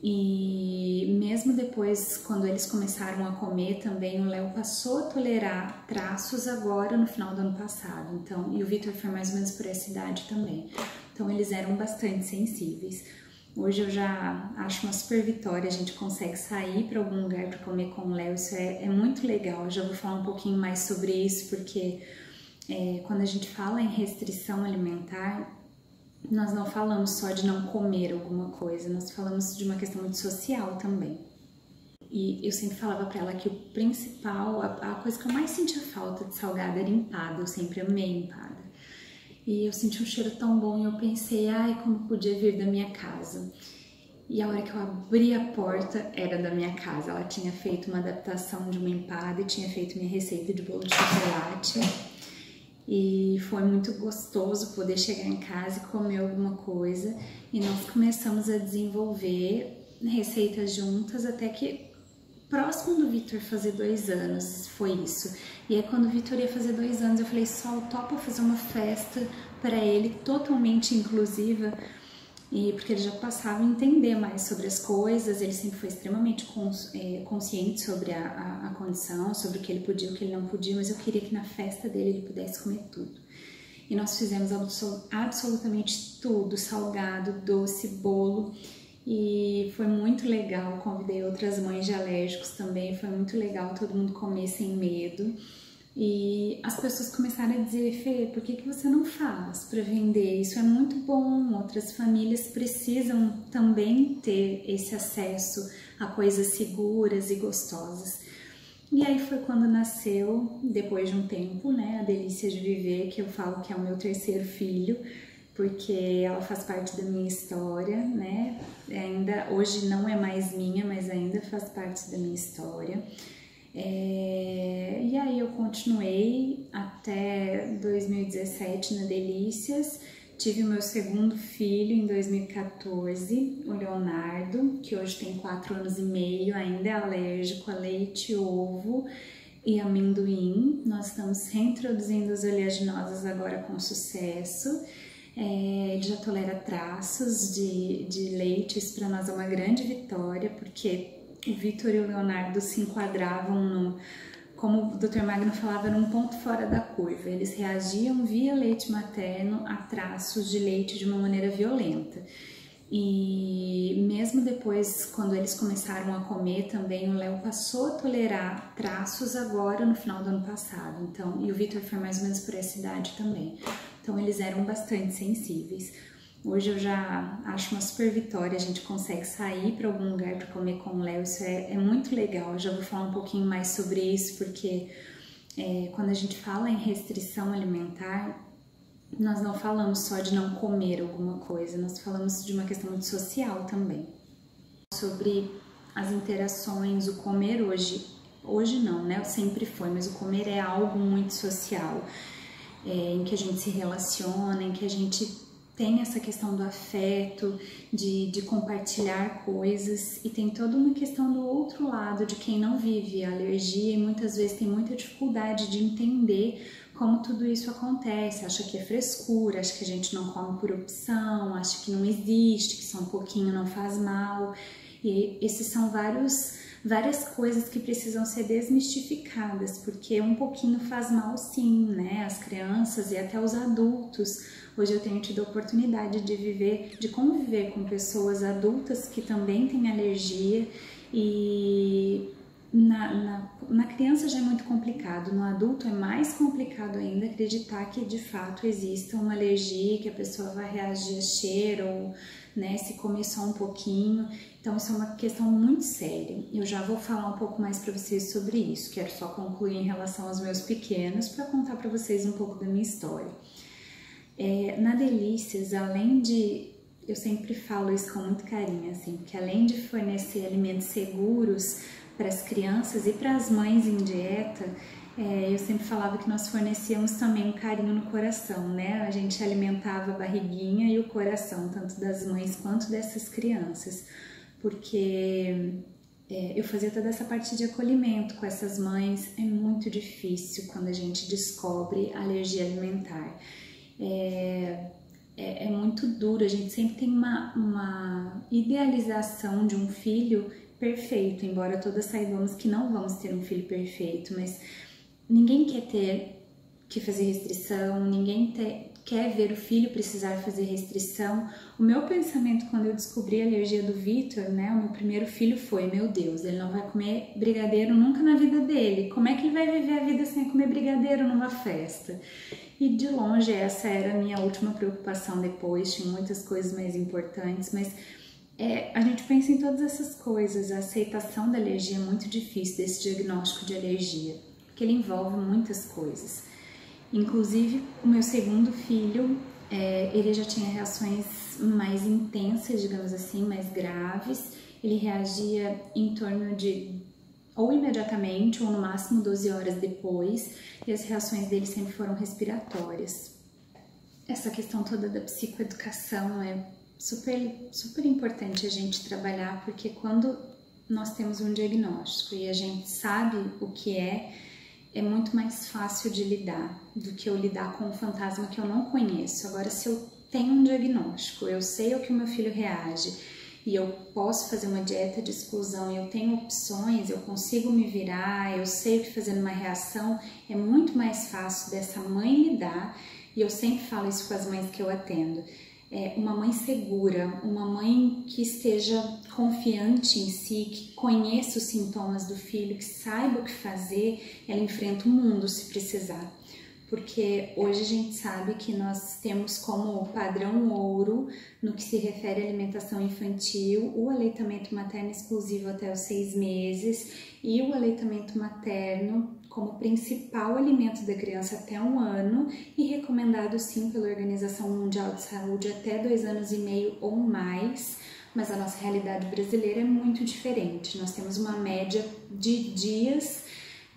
E mesmo depois, quando eles começaram a comer também, o Léo passou a tolerar traços agora no final do ano passado. Então, e o Vitor foi mais ou menos por essa idade também. Então, eles eram bastante sensíveis. Hoje eu já acho uma super vitória, a gente consegue sair para algum lugar para comer com o Léo, isso é muito legal. Eu já vou falar um pouquinho mais sobre isso, porque quando a gente fala em restrição alimentar, nós não falamos só de não comer alguma coisa, nós falamos de uma questão muito social também. E eu sempre falava para ela que o principal, a coisa que eu mais sentia falta de salgado era empada, eu sempre amei empada. E eu senti um cheiro tão bom e eu pensei, ai, como podia vir da minha casa. E a hora que eu abri a porta, era da minha casa. Ela tinha feito uma adaptação de uma empada e tinha feito minha receita de bolo de chocolate. E foi muito gostoso poder chegar em casa e comer alguma coisa. E nós começamos a desenvolver receitas juntas até que próximo do Vitor fazer 2 anos, foi isso. E aí quando o Vitor ia fazer 2 anos, eu falei, Sol, topa fazer uma festa para ele totalmente inclusiva, e porque ele já passava a entender mais sobre as coisas, ele sempre foi extremamente consciente sobre a condição, sobre o que ele podia e o que ele não podia, mas eu queria que na festa dele ele pudesse comer tudo. E nós fizemos absolutamente tudo, salgado, doce, bolo, e foi muito legal. Convidei outras mães de alérgicos também, foi muito legal todo mundo comer sem medo. E as pessoas começaram a dizer, Fê, por que você não faz para vender? Isso é muito bom, outras famílias precisam também ter esse acesso a coisas seguras e gostosas. E aí foi quando nasceu, depois de um tempo, né, a Delícia de Viver, que eu falo que é o meu terceiro filho, porque ela faz parte da minha história, né? Ainda hoje não é mais minha, mas ainda faz parte da minha história. E aí eu continuei até 2017 na Delícias. Tive o meu segundo filho em 2014, o Leonardo, que hoje tem 4 anos e meio, ainda é alérgico a leite, ovo e amendoim. Nós estamos reintroduzindo as oleaginosas agora com sucesso. Ele já tolera traços de leite, isso para nós é uma grande vitória, porque o Vitor e o Leonardo se enquadravam como o Dr. Magno falava, num ponto fora da curva. Eles reagiam via leite materno a traços de leite de uma maneira violenta. E mesmo depois, quando eles começaram a comer também, o Léo passou a tolerar traços agora no final do ano passado. Então, e o Vitor foi mais ou menos por essa idade também. Então eles eram bastante sensíveis. Hoje eu já acho uma super vitória, a gente consegue sair para algum lugar para comer com o Léo, isso é muito legal. Eu já vou falar um pouquinho mais sobre isso, porque quando a gente fala em restrição alimentar, nós não falamos só de não comer alguma coisa, nós falamos de uma questão muito social também. Sobre as interações, o comer hoje não, né? Sempre foi, mas o comer é algo muito social. Em que a gente se relaciona, em que a gente tem essa questão do afeto, de compartilhar coisas, e tem toda uma questão do outro lado, de quem não vive a alergia e muitas vezes tem muita dificuldade de entender como tudo isso acontece, acha que é frescura, acha que a gente não come por opção, acha que não existe, que só um pouquinho não faz mal, e esses são vários várias coisas que precisam ser desmistificadas, porque um pouquinho faz mal sim, né? As crianças e até os adultos. Hoje eu tenho tido a oportunidade de conviver com pessoas adultas que também têm alergia, e na criança já é muito complicado, no adulto é mais complicado ainda acreditar que de fato exista uma alergia, que a pessoa vai reagir a cheiro, ou, né, se comer só um pouquinho. Então isso é uma questão muito séria. Eu já vou falar um pouco mais para vocês sobre isso. Quero só concluir em relação aos meus pequenos para contar para vocês um pouco da minha história. Na Delícias, além de... Eu sempre falo isso com muito carinho, assim, porque além de fornecer alimentos seguros para as crianças e para as mães em dieta, eu sempre falava que nós fornecíamos também um carinho no coração, né? A gente alimentava a barriguinha e o coração, tanto das mães quanto dessas crianças, porque eu fazia toda essa parte de acolhimento com essas mães. É muito difícil quando a gente descobre alergia alimentar. É muito duro, a gente sempre tem uma idealização de um filho perfeito, embora todas saibamos que não vamos ter um filho perfeito, mas ninguém quer ter que fazer restrição, ninguém quer ver o filho precisar fazer restrição. O meu pensamento quando eu descobri a alergia do Vitor, né, o meu primeiro filho foi: meu Deus, ele não vai comer brigadeiro nunca na vida dele, como é que ele vai viver a vida sem comer brigadeiro numa festa? E de longe essa era a minha última preocupação depois, tinha muitas coisas mais importantes, mas a gente pensa em todas essas coisas. A aceitação da alergia é muito difícil, desse diagnóstico de alergia, porque ele envolve muitas coisas. Inclusive, o meu segundo filho, ele já tinha reações mais intensas, digamos assim, mais graves. Ele reagia em torno de ou imediatamente ou no máximo 12 horas depois, e as reações dele sempre foram respiratórias. Essa questão toda da psicoeducação é super importante a gente trabalhar, porque quando nós temos um diagnóstico e a gente sabe o que é muito mais fácil de lidar do que eu lidar com um fantasma que eu não conheço. Agora, se eu tenho um diagnóstico, eu sei ao que o meu filho reage e eu posso fazer uma dieta de exclusão, eu tenho opções, eu consigo me virar, eu sei o que fazer numa reação, é muito mais fácil dessa mãe lidar. E eu sempre falo isso com as mães que eu atendo. Uma mãe segura, uma mãe que esteja confiante em si, que conheça os sintomas do filho, que saiba o que fazer, ela enfrenta o mundo se precisar. Porque hoje a gente sabe que nós temos como padrão ouro, no que se refere à alimentação infantil, o aleitamento materno exclusivo até os 6 meses e o aleitamento materno como principal alimento da criança até 1 ano e recomendado sim pela Organização Mundial de Saúde até 2 anos e meio ou mais, mas a nossa realidade brasileira é muito diferente. Nós temos uma média de dias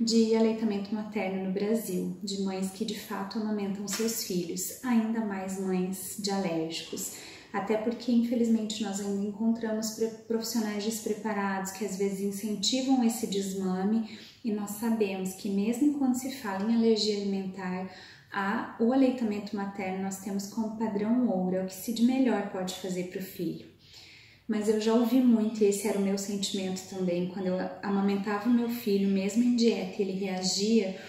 de aleitamento materno no Brasil, de mães que de fato amamentam seus filhos, ainda mais mães de alérgicos. Até porque, infelizmente, nós ainda encontramos profissionais despreparados que às vezes incentivam esse desmame, e nós sabemos que mesmo quando se fala em alergia alimentar, o aleitamento materno nós temos como padrão ouro, é o que se de melhor pode fazer para o filho. Mas eu já ouvi muito, e esse era o meu sentimento também, quando eu amamentava o meu filho, mesmo em dieta, ele reagia,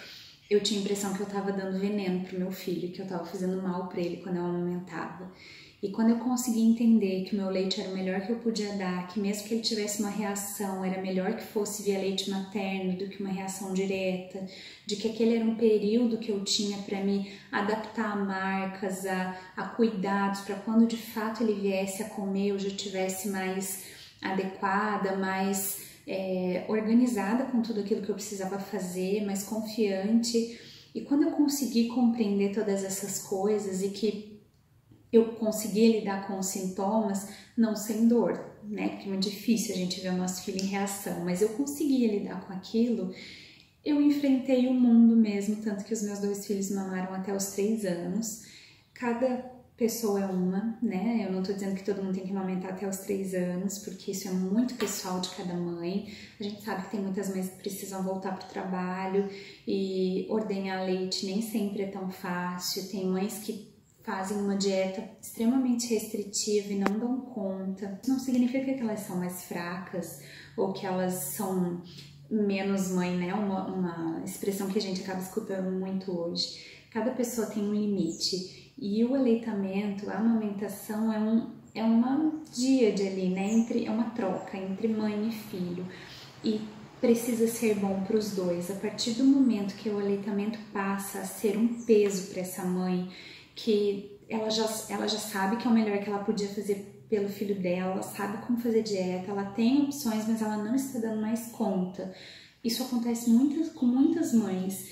eu tinha a impressão que eu estava dando veneno para o meu filho, que eu estava fazendo mal para ele quando eu amamentava. E quando eu consegui entender que o meu leite era o melhor que eu podia dar, que mesmo que ele tivesse uma reação, era melhor que fosse via leite materno do que uma reação direta, de que aquele era um período que eu tinha para me adaptar a marcas, a cuidados, para quando de fato ele viesse a comer eu já estivesse mais adequada, mais organizada com tudo aquilo que eu precisava fazer, mais confiante. E quando eu consegui compreender todas essas coisas e que eu conseguia lidar com os sintomas, não sem dor, né? Porque é muito difícil a gente ver o nosso filho em reação, mas eu conseguia lidar com aquilo, eu enfrentei o mundo mesmo, tanto que os meus 2 filhos mamaram até os 3 anos. Cada pessoa é uma, né? Eu não tô dizendo que todo mundo tem que amamentar até os 3 anos, porque isso é muito pessoal de cada mãe. A gente sabe que tem muitas mães que precisam voltar pro trabalho e ordenhar leite nem sempre é tão fácil. Tem mães que fazem uma dieta extremamente restritiva e não dão conta. Não significa que elas são mais fracas ou que elas são menos mãe, né? Uma expressão que a gente acaba escutando muito hoje. Cada pessoa tem um limite e o aleitamento, a amamentação é uma díade ali, né? É uma troca entre mãe e filho e precisa ser bom para os dois. A partir do momento que o aleitamento passa a ser um peso para essa mãe, que ela já sabe que é o melhor que ela podia fazer pelo filho dela, ela sabe como fazer dieta, ela tem opções, mas ela não está dando mais conta. Isso acontece com muitas mães,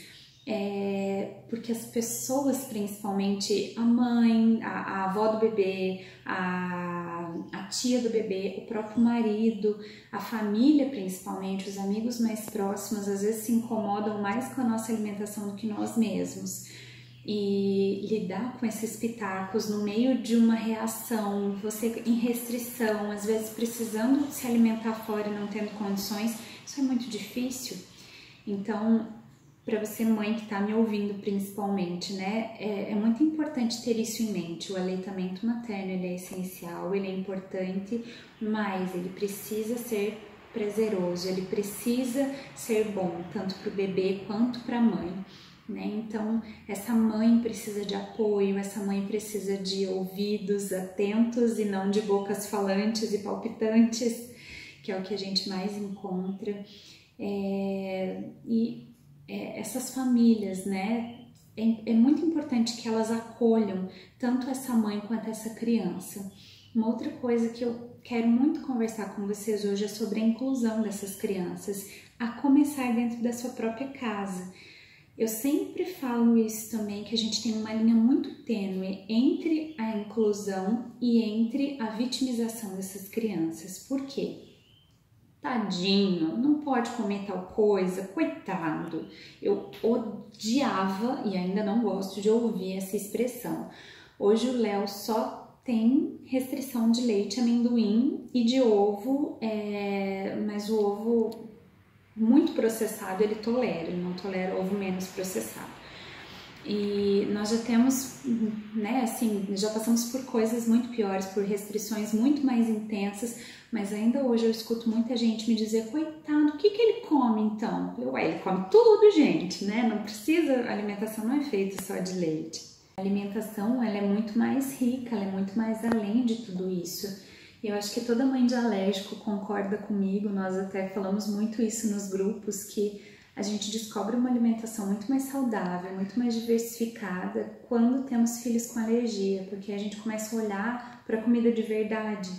porque as pessoas, principalmente a mãe, a avó do bebê, a tia do bebê, o próprio marido, a família principalmente, os amigos mais próximos, às vezes se incomodam mais com a nossa alimentação do que nós mesmos. E lidar com esses pitacos no meio de uma reação, você em restrição, às vezes precisando se alimentar fora e não tendo condições, isso é muito difícil. Então, para você mãe que está me ouvindo principalmente, né, é muito importante ter isso em mente. O aleitamento materno, ele é essencial, ele é importante, mas ele precisa ser prazeroso, ele precisa ser bom, tanto para o bebê quanto para a mãe. Né? Então, essa mãe precisa de apoio, essa mãe precisa de ouvidos atentos e não de bocas falantes e palpitantes, que é o que a gente mais encontra. Essas famílias, né? É muito importante que elas acolham tanto essa mãe quanto essa criança. Uma outra coisa que eu quero muito conversar com vocês hoje é sobre a inclusão dessas crianças, a começar dentro da sua própria casa. Eu sempre falo isso também, que a gente tem uma linha muito tênue entre a inclusão e entre a vitimização dessas crianças. Por quê? Tadinho, não pode comer tal coisa, coitado. Eu odiava e ainda não gosto de ouvir essa expressão. Hoje o Léo só tem restrição de leite, amendoim e de ovo, mas o ovo muito processado ele tolera, ele não tolera ovo menos processado. E nós já temos, né, assim, já passamos por coisas muito piores, por restrições muito mais intensas, mas ainda hoje eu escuto muita gente me dizer, coitado, o que ele come então? Ele come tudo, gente, né? Não precisa, a alimentação não é feita só de leite. A alimentação, ela é muito mais rica, ela é muito mais além de tudo isso. E eu acho que toda mãe de alérgico concorda comigo, nós até falamos muito isso nos grupos, que a gente descobre uma alimentação muito mais saudável, muito mais diversificada quando temos filhos com alergia, porque a gente começa a olhar para a comida de verdade,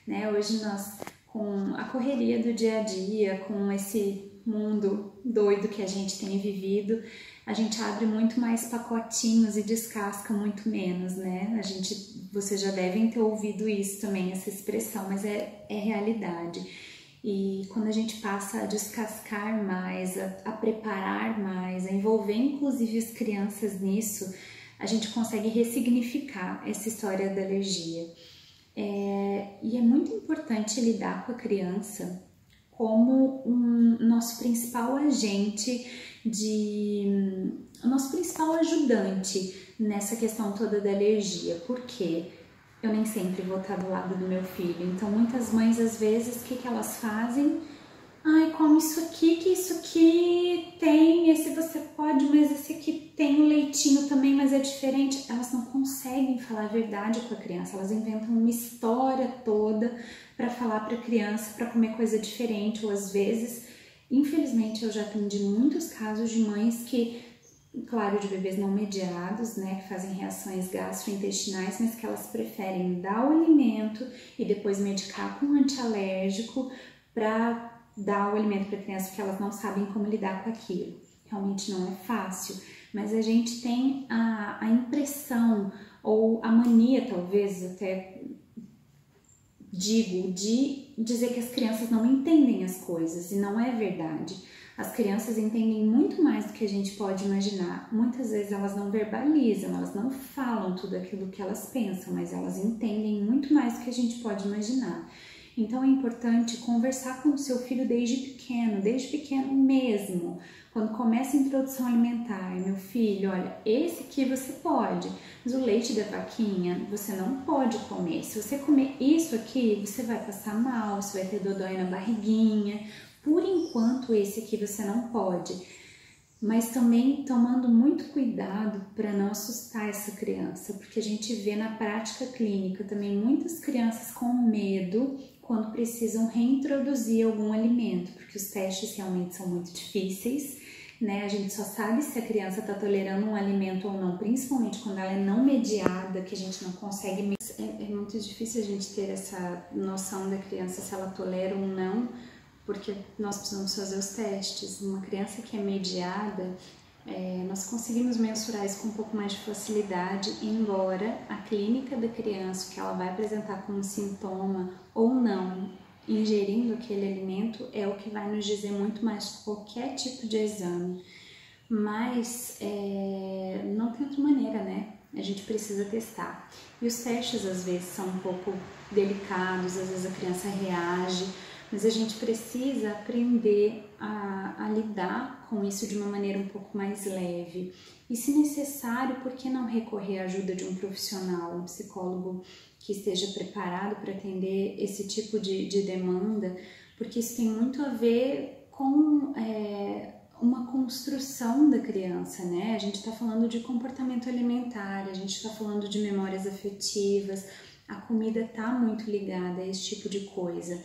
né? Hoje nós, com a correria do dia a dia, com esse mundo doido que a gente tem vivido, a gente abre muito mais pacotinhos e descasca muito menos, né? Vocês já devem ter ouvido isso também, essa expressão, mas é realidade. E quando a gente passa a descascar mais, a preparar mais, a envolver inclusive as crianças nisso, a gente consegue ressignificar essa história da alergia. E é muito importante lidar com a criança como nosso principal agente, o nosso principal ajudante nessa questão toda da alergia. Por quê? Eu nem sempre vou estar do lado do meu filho, então muitas mães às vezes, o que elas fazem? Ai, come isso aqui, que isso aqui tem, esse você pode, mas esse aqui tem um leitinho também, mas é diferente. Elas não conseguem falar a verdade com a criança, elas inventam uma história toda para falar para a criança, para comer coisa diferente, ou às vezes, infelizmente eu já atendi muitos casos de mães que, claro, de bebês não mediados, né, que fazem reações gastrointestinais, mas que elas preferem dar o alimento e depois medicar com um antialérgico para dar o alimento para a criança, porque elas não sabem como lidar com aquilo. Realmente não é fácil, mas a gente tem a impressão ou a mania, talvez até digo, de dizer que as crianças não entendem as coisas, e não é verdade. As crianças entendem muito mais do que a gente pode imaginar. Muitas vezes elas não verbalizam, elas não falam tudo aquilo que elas pensam, mas elas entendem muito mais do que a gente pode imaginar. Então é importante conversar com o seu filho desde pequeno mesmo. Quando começa a introdução alimentar, meu filho, olha, esse aqui você pode, mas o leite da vaquinha você não pode comer. Se você comer isso aqui, você vai passar mal, você vai ter dodói na barriguinha. Por enquanto, esse aqui você não pode. Mas também tomando muito cuidado para não assustar essa criança, porque a gente vê na prática clínica também muitas crianças com medo quando precisam reintroduzir algum alimento, porque os testes realmente são muito difíceis, né? A gente só sabe se a criança está tolerando um alimento ou não, principalmente quando ela é não mediada, que a gente não consegue... É muito difícil a gente ter essa noção da criança se ela tolera ou não, porque nós precisamos fazer os testes. Uma criança que é mediada, nós conseguimos mensurar isso com um pouco mais de facilidade, embora a clínica da criança, que ela vai apresentar como sintoma ou não, ingerindo aquele alimento, é o que vai nos dizer muito mais que qualquer tipo de exame. Mas não tem outra maneira, né? A gente precisa testar. E os testes às vezes são um pouco delicados, às vezes a criança reage, mas a gente precisa aprender a lidar com isso de uma maneira um pouco mais leve. E se necessário, por que não recorrer à ajuda de um profissional, um psicólogo que esteja preparado para atender esse tipo de demanda? Porque isso tem muito a ver com uma construção da criança, né? A gente está falando de comportamento alimentar, a gente está falando de memórias afetivas, a comida está muito ligada a esse tipo de coisa.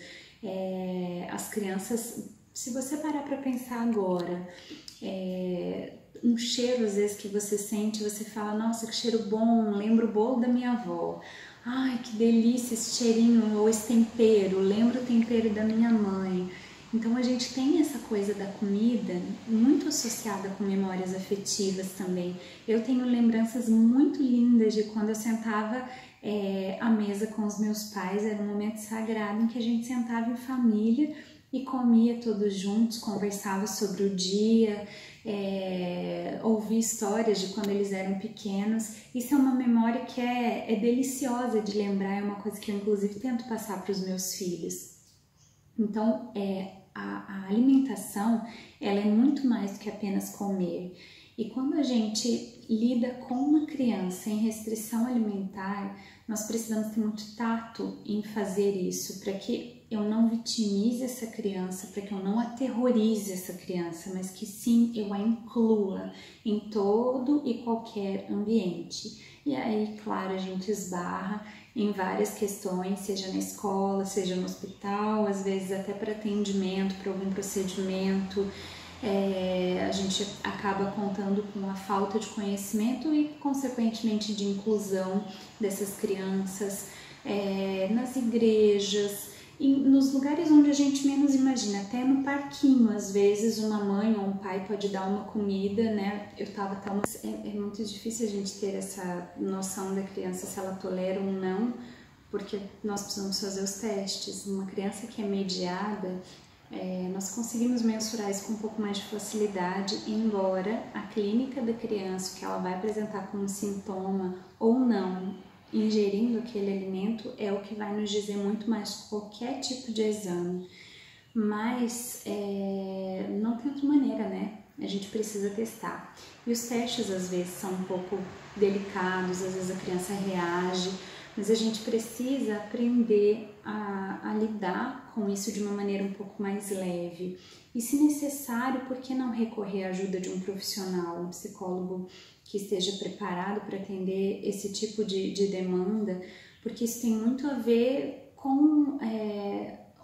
As crianças, se você parar para pensar agora, um cheiro às vezes que você sente, você fala, nossa, que cheiro bom, lembro o bolo da minha avó. Ai, que delícia esse cheirinho, ou esse tempero, lembro o tempero da minha mãe. Então a gente tem essa coisa da comida muito associada com memórias afetivas também. Eu tenho lembranças muito lindas de quando eu sentava à mesa com os meus pais, era um momento sagrado em que a gente sentava em família e comia todos juntos, conversava sobre o dia, ouvia histórias de quando eles eram pequenos. Isso é uma memória que é deliciosa de lembrar, é uma coisa que eu inclusive tento passar para os meus filhos. Então, a alimentação, ela é muito mais do que apenas comer. E quando a gente lida com uma criança em restrição alimentar, nós precisamos ter muito tato em fazer isso, para que eu não vitimize essa criança, para que eu não aterrorize essa criança, mas que sim, eu a inclua em todo e qualquer ambiente. E aí, claro, a gente esbarra em várias questões, seja na escola, seja no hospital, às vezes até para atendimento, para algum procedimento. A gente acaba contando com a falta de conhecimento e, consequentemente, de inclusão dessas crianças nas igrejas, e nos lugares onde a gente menos imagina, até no parquinho, às vezes uma mãe ou um pai pode dar uma comida, né? É muito difícil a gente ter essa noção da criança, se ela tolera ou não, porque nós precisamos fazer os testes. Uma criança que é mediada, nós conseguimos mensurar isso com um pouco mais de facilidade, embora a clínica da criança, que ela vai apresentar como sintoma ou não, ingerindo aquele alimento, é o que vai nos dizer muito mais que qualquer tipo de exame. Mas não tem outra maneira, né? A gente precisa testar. E os testes às vezes são um pouco delicados, às vezes a criança reage, mas a gente precisa aprender a lidar com isso de uma maneira um pouco mais leve. E se necessário, por que não recorrer à ajuda de um profissional, um psicólogo que esteja preparado para atender esse tipo de demanda? Porque isso tem muito a ver com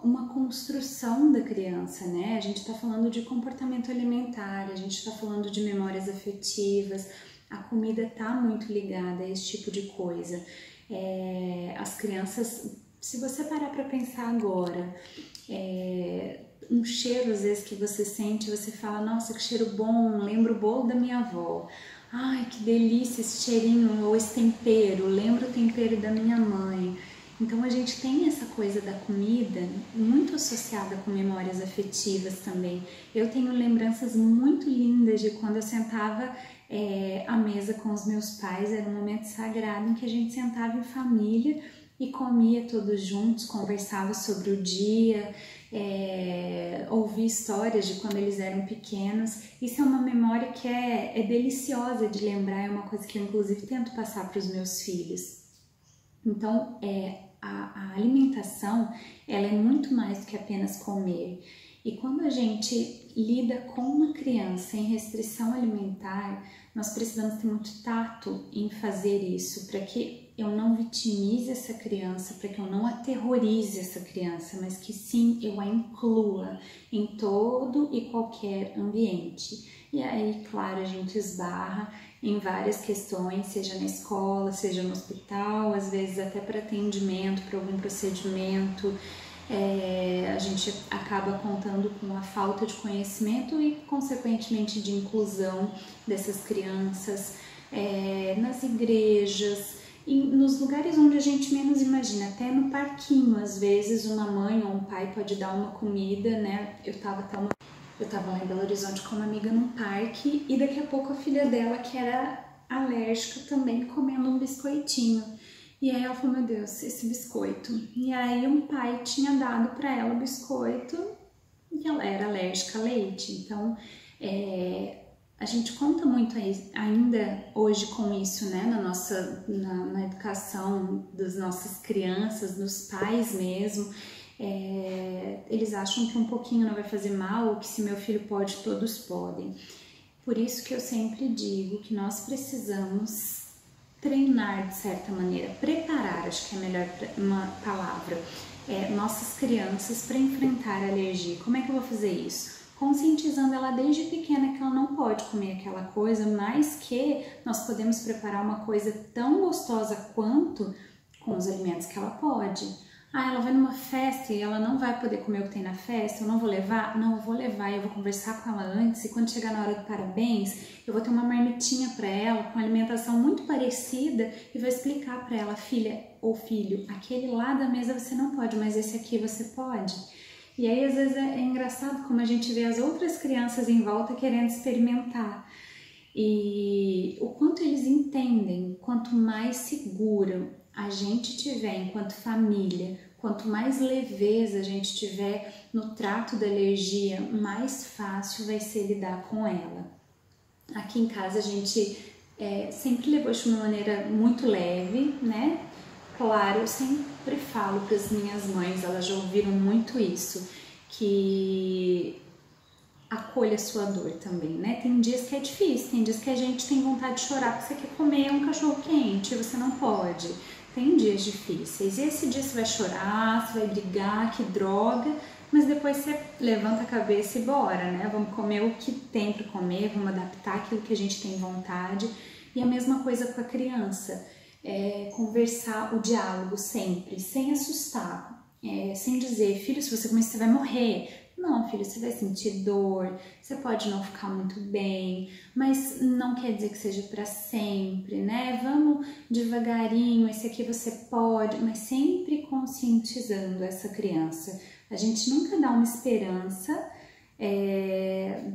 uma construção da criança, né? A gente está falando de comportamento alimentar, a gente está falando de memórias afetivas, a comida está muito ligada a esse tipo de coisa. As crianças, se você parar para pensar agora, um cheiro às vezes que você sente, você fala, nossa, que cheiro bom, lembro o bolo da minha avó. Ai, que delícia esse cheirinho, ou esse tempero, lembro o tempero da minha mãe. Então a gente tem essa coisa da comida muito associada com memórias afetivas também. Eu tenho lembranças muito lindas de quando eu sentava à mesa com os meus pais, era um momento sagrado em que a gente sentava em família e comia todos juntos, conversava sobre o dia, ouvia histórias de quando eles eram pequenos. Isso é uma memória que é deliciosa de lembrar, é uma coisa que eu inclusive tento passar para os meus filhos. Então, a alimentação, ela é muito mais do que apenas comer. E quando a gente lida com uma criança em restrição alimentar, nós precisamos ter muito tato em fazer isso, para que eu não vitimize essa criança, para que eu não aterrorize essa criança, mas que sim, eu a inclua em todo e qualquer ambiente. E aí, claro, a gente esbarra em várias questões, seja na escola, seja no hospital, às vezes até para atendimento, para algum procedimento. A gente acaba contando com a falta de conhecimento e, consequentemente, de inclusão dessas crianças nas igrejas, e nos lugares onde a gente menos imagina, até no parquinho. Às vezes uma mãe ou um pai pode dar uma comida, né? Eu tava lá em Belo Horizonte com uma amiga num parque e daqui a pouco a filha dela, que era alérgica também, comendo um biscoitinho. E aí ela falou, meu Deus, esse biscoito. E aí um pai tinha dado para ela o biscoito e ela era alérgica a leite. Então, a gente conta muito ainda hoje com isso, né? Na educação das nossas crianças, dos pais mesmo. Eles acham que um pouquinho não vai fazer mal, ou que se meu filho pode, todos podem. Por isso que eu sempre digo que nós precisamos treinar de certa maneira, preparar, acho que é a melhor uma palavra, nossas crianças para enfrentar a alergia. Como é que eu vou fazer isso? Conscientizando ela desde pequena que ela não pode comer aquela coisa, mas que nós podemos preparar uma coisa tão gostosa quanto com os alimentos que ela pode. Ela vai numa festa e ela não vai poder comer o que tem na festa, eu não vou levar? Não, eu vou levar, eu vou conversar com ela antes, e quando chegar na hora do parabéns, eu vou ter uma marmitinha para ela, com alimentação muito parecida, e vou explicar para ela, filha ou filho, aquele lá da mesa você não pode, mas esse aqui você pode. E aí às vezes é engraçado como a gente vê as outras crianças em volta querendo experimentar. E o quanto eles entendem, quanto mais seguro a gente tiver enquanto família, quanto mais leveza a gente tiver no trato da alergia, mais fácil vai ser lidar com ela. Aqui em casa a gente sempre levou isso de uma maneira muito leve, né? Claro, eu sempre falo para as minhas mães, elas já ouviram muito isso, que acolha a sua dor também, né? Tem dias que é difícil, tem dias que a gente tem vontade de chorar porque você quer comer um cachorro quente e você não pode. Tem dias difíceis, e esse dia você vai chorar, você vai brigar, que droga, mas depois você levanta a cabeça e bora, né? Vamos comer o que tem para comer, vamos adaptar aquilo que a gente tem vontade. E a mesma coisa com a criança, conversar, o diálogo sempre, sem assustar, sem dizer, filho, se você comer você vai morrer. Não, filho, você vai sentir dor, você pode não ficar muito bem, mas não quer dizer que seja para sempre, né? Vamos devagarinho, esse aqui você pode, mas sempre conscientizando essa criança. A gente nunca dá uma esperança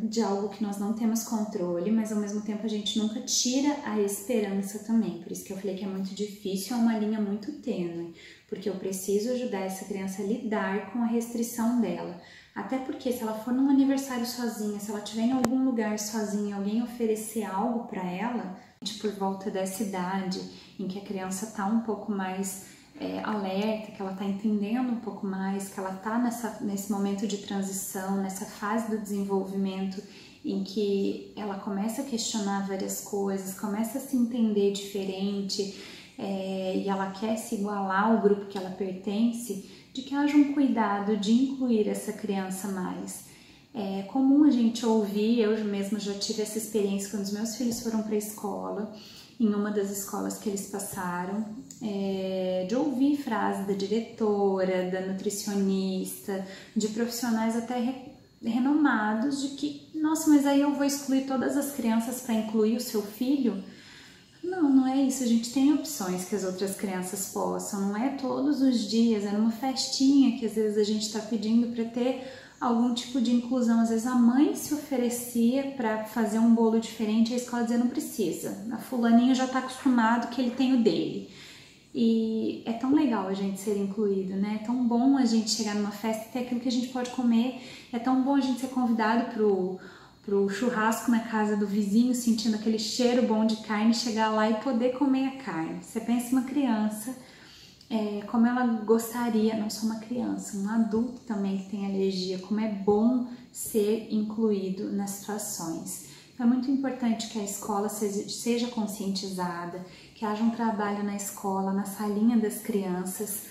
de algo que nós não temos controle, mas ao mesmo tempo a gente nunca tira a esperança também. Por isso que eu falei que é muito difícil, é uma linha muito tênue, porque eu preciso ajudar essa criança a lidar com a restrição dela. Até porque se ela for num aniversário sozinha, se ela estiver em algum lugar sozinha, alguém oferecer algo para ela, por volta dessa idade em que a criança está um pouco mais alerta, que ela está entendendo um pouco mais, que ela está nesse momento de transição, nessa fase do desenvolvimento em que ela começa a questionar várias coisas, começa a se entender diferente e ela quer se igualar ao grupo que ela pertence, de que haja um cuidado de incluir essa criança mais. É comum a gente ouvir, eu mesma já tive essa experiência quando os meus filhos foram para a escola, em uma das escolas que eles passaram, de ouvir frases da diretora, da nutricionista, de profissionais até renomados, de que, nossa, mas aí eu vou excluir todas as crianças para incluir o seu filho? Não, não é isso, a gente tem opções que as outras crianças possam, não é todos os dias, é numa festinha que às vezes a gente está pedindo para ter algum tipo de inclusão. Às vezes a mãe se oferecia para fazer um bolo diferente, a escola dizia não precisa, a fulaninha já está acostumado que ele tem o dele. E é tão legal a gente ser incluído, né? É tão bom a gente chegar numa festa e ter aquilo que a gente pode comer. É tão bom a gente ser convidado pro churrasco na casa do vizinho, sentindo aquele cheiro bom de carne, chegar lá e poder comer a carne. Você pensa em uma criança, como ela gostaria, não só uma criança, um adulto também que tem alergia, como é bom ser incluído nas situações. Então é muito importante que a escola seja conscientizada, que haja um trabalho na escola, na salinha das crianças.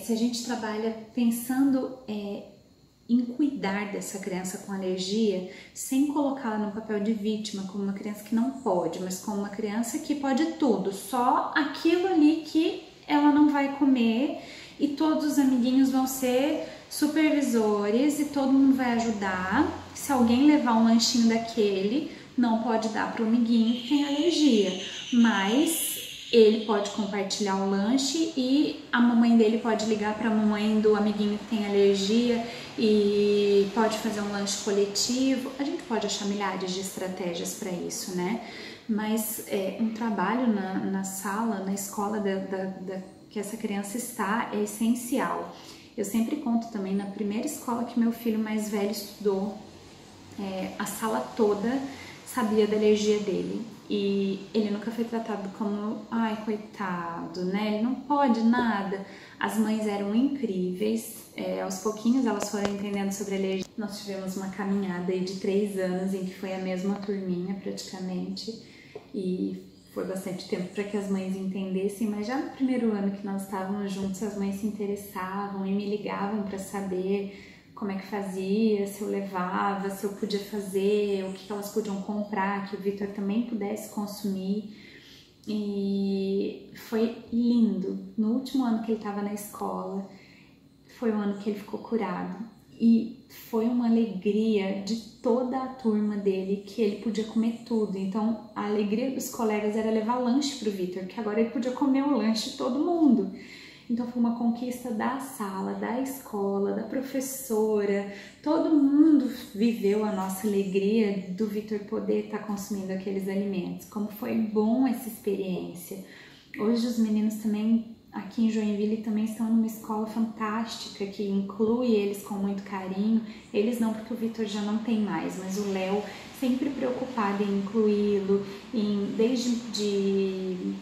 Se a gente trabalha pensando em cuidar dessa criança com alergia, sem colocá-la no papel de vítima, como uma criança que não pode, mas como uma criança que pode tudo, só aquilo ali que ela não vai comer, e todos os amiguinhos vão ser supervisores e todo mundo vai ajudar. Se alguém levar um lanchinho daquele, não pode dar para o amiguinho que tem alergia, mas ele pode compartilhar o lanche e a mamãe dele pode ligar para a mamãe do amiguinho que tem alergia e pode fazer um lanche coletivo. A gente pode achar milhares de estratégias para isso, né? Mas um trabalho na sala, na escola que essa criança está é essencial. Eu sempre conto também, na primeira escola que meu filho mais velho estudou, a sala toda sabia da alergia dele e ele nunca foi tratado como, ai, coitado, né? Ele não pode nada. As mães eram incríveis, aos pouquinhos elas foram entendendo sobre alergia. Nós tivemos uma caminhada aí de 3 anos em que foi a mesma turminha praticamente e foi bastante tempo para que as mães entendessem, mas já no primeiro ano que nós estávamos juntos, as mães se interessavam e me ligavam para saber como é que fazia, se eu levava, se eu podia fazer, o que elas podiam comprar, que o Vitor também pudesse consumir. E foi lindo. No último ano que ele estava na escola, foi o ano que ele ficou curado. E foi uma alegria de toda a turma dele que ele podia comer tudo. Então, a alegria dos colegas era levar lanche para o Vitor, que agora ele podia comer o lanche de todo mundo. Então foi uma conquista da sala, da escola, da professora, todo mundo viveu a nossa alegria do Vitor poder estar consumindo aqueles alimentos. Como foi bom essa experiência. Hoje os meninos também, aqui em Joinville, também estão numa escola fantástica, que inclui eles com muito carinho. Eles não, porque o Vitor já não tem mais, mas o Léo sempre preocupado em incluí-lo, desde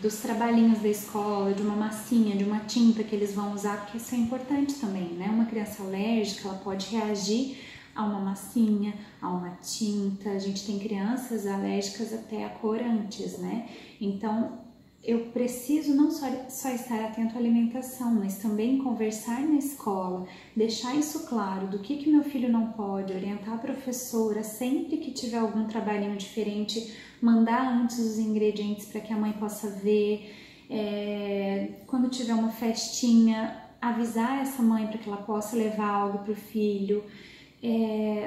dos trabalhinhos da escola, de uma massinha, de uma tinta que eles vão usar, porque isso é importante também, né? Uma criança alérgica, ela pode reagir a uma massinha, a uma tinta. A gente tem crianças alérgicas até a corantes, né? Então, eu preciso não só estar atento à alimentação, mas também conversar na escola, deixar isso claro, do que meu filho não pode, orientar a professora, sempre que tiver algum trabalhinho diferente, mandar antes os ingredientes para que a mãe possa ver, quando tiver uma festinha, avisar essa mãe para que ela possa levar algo para o filho.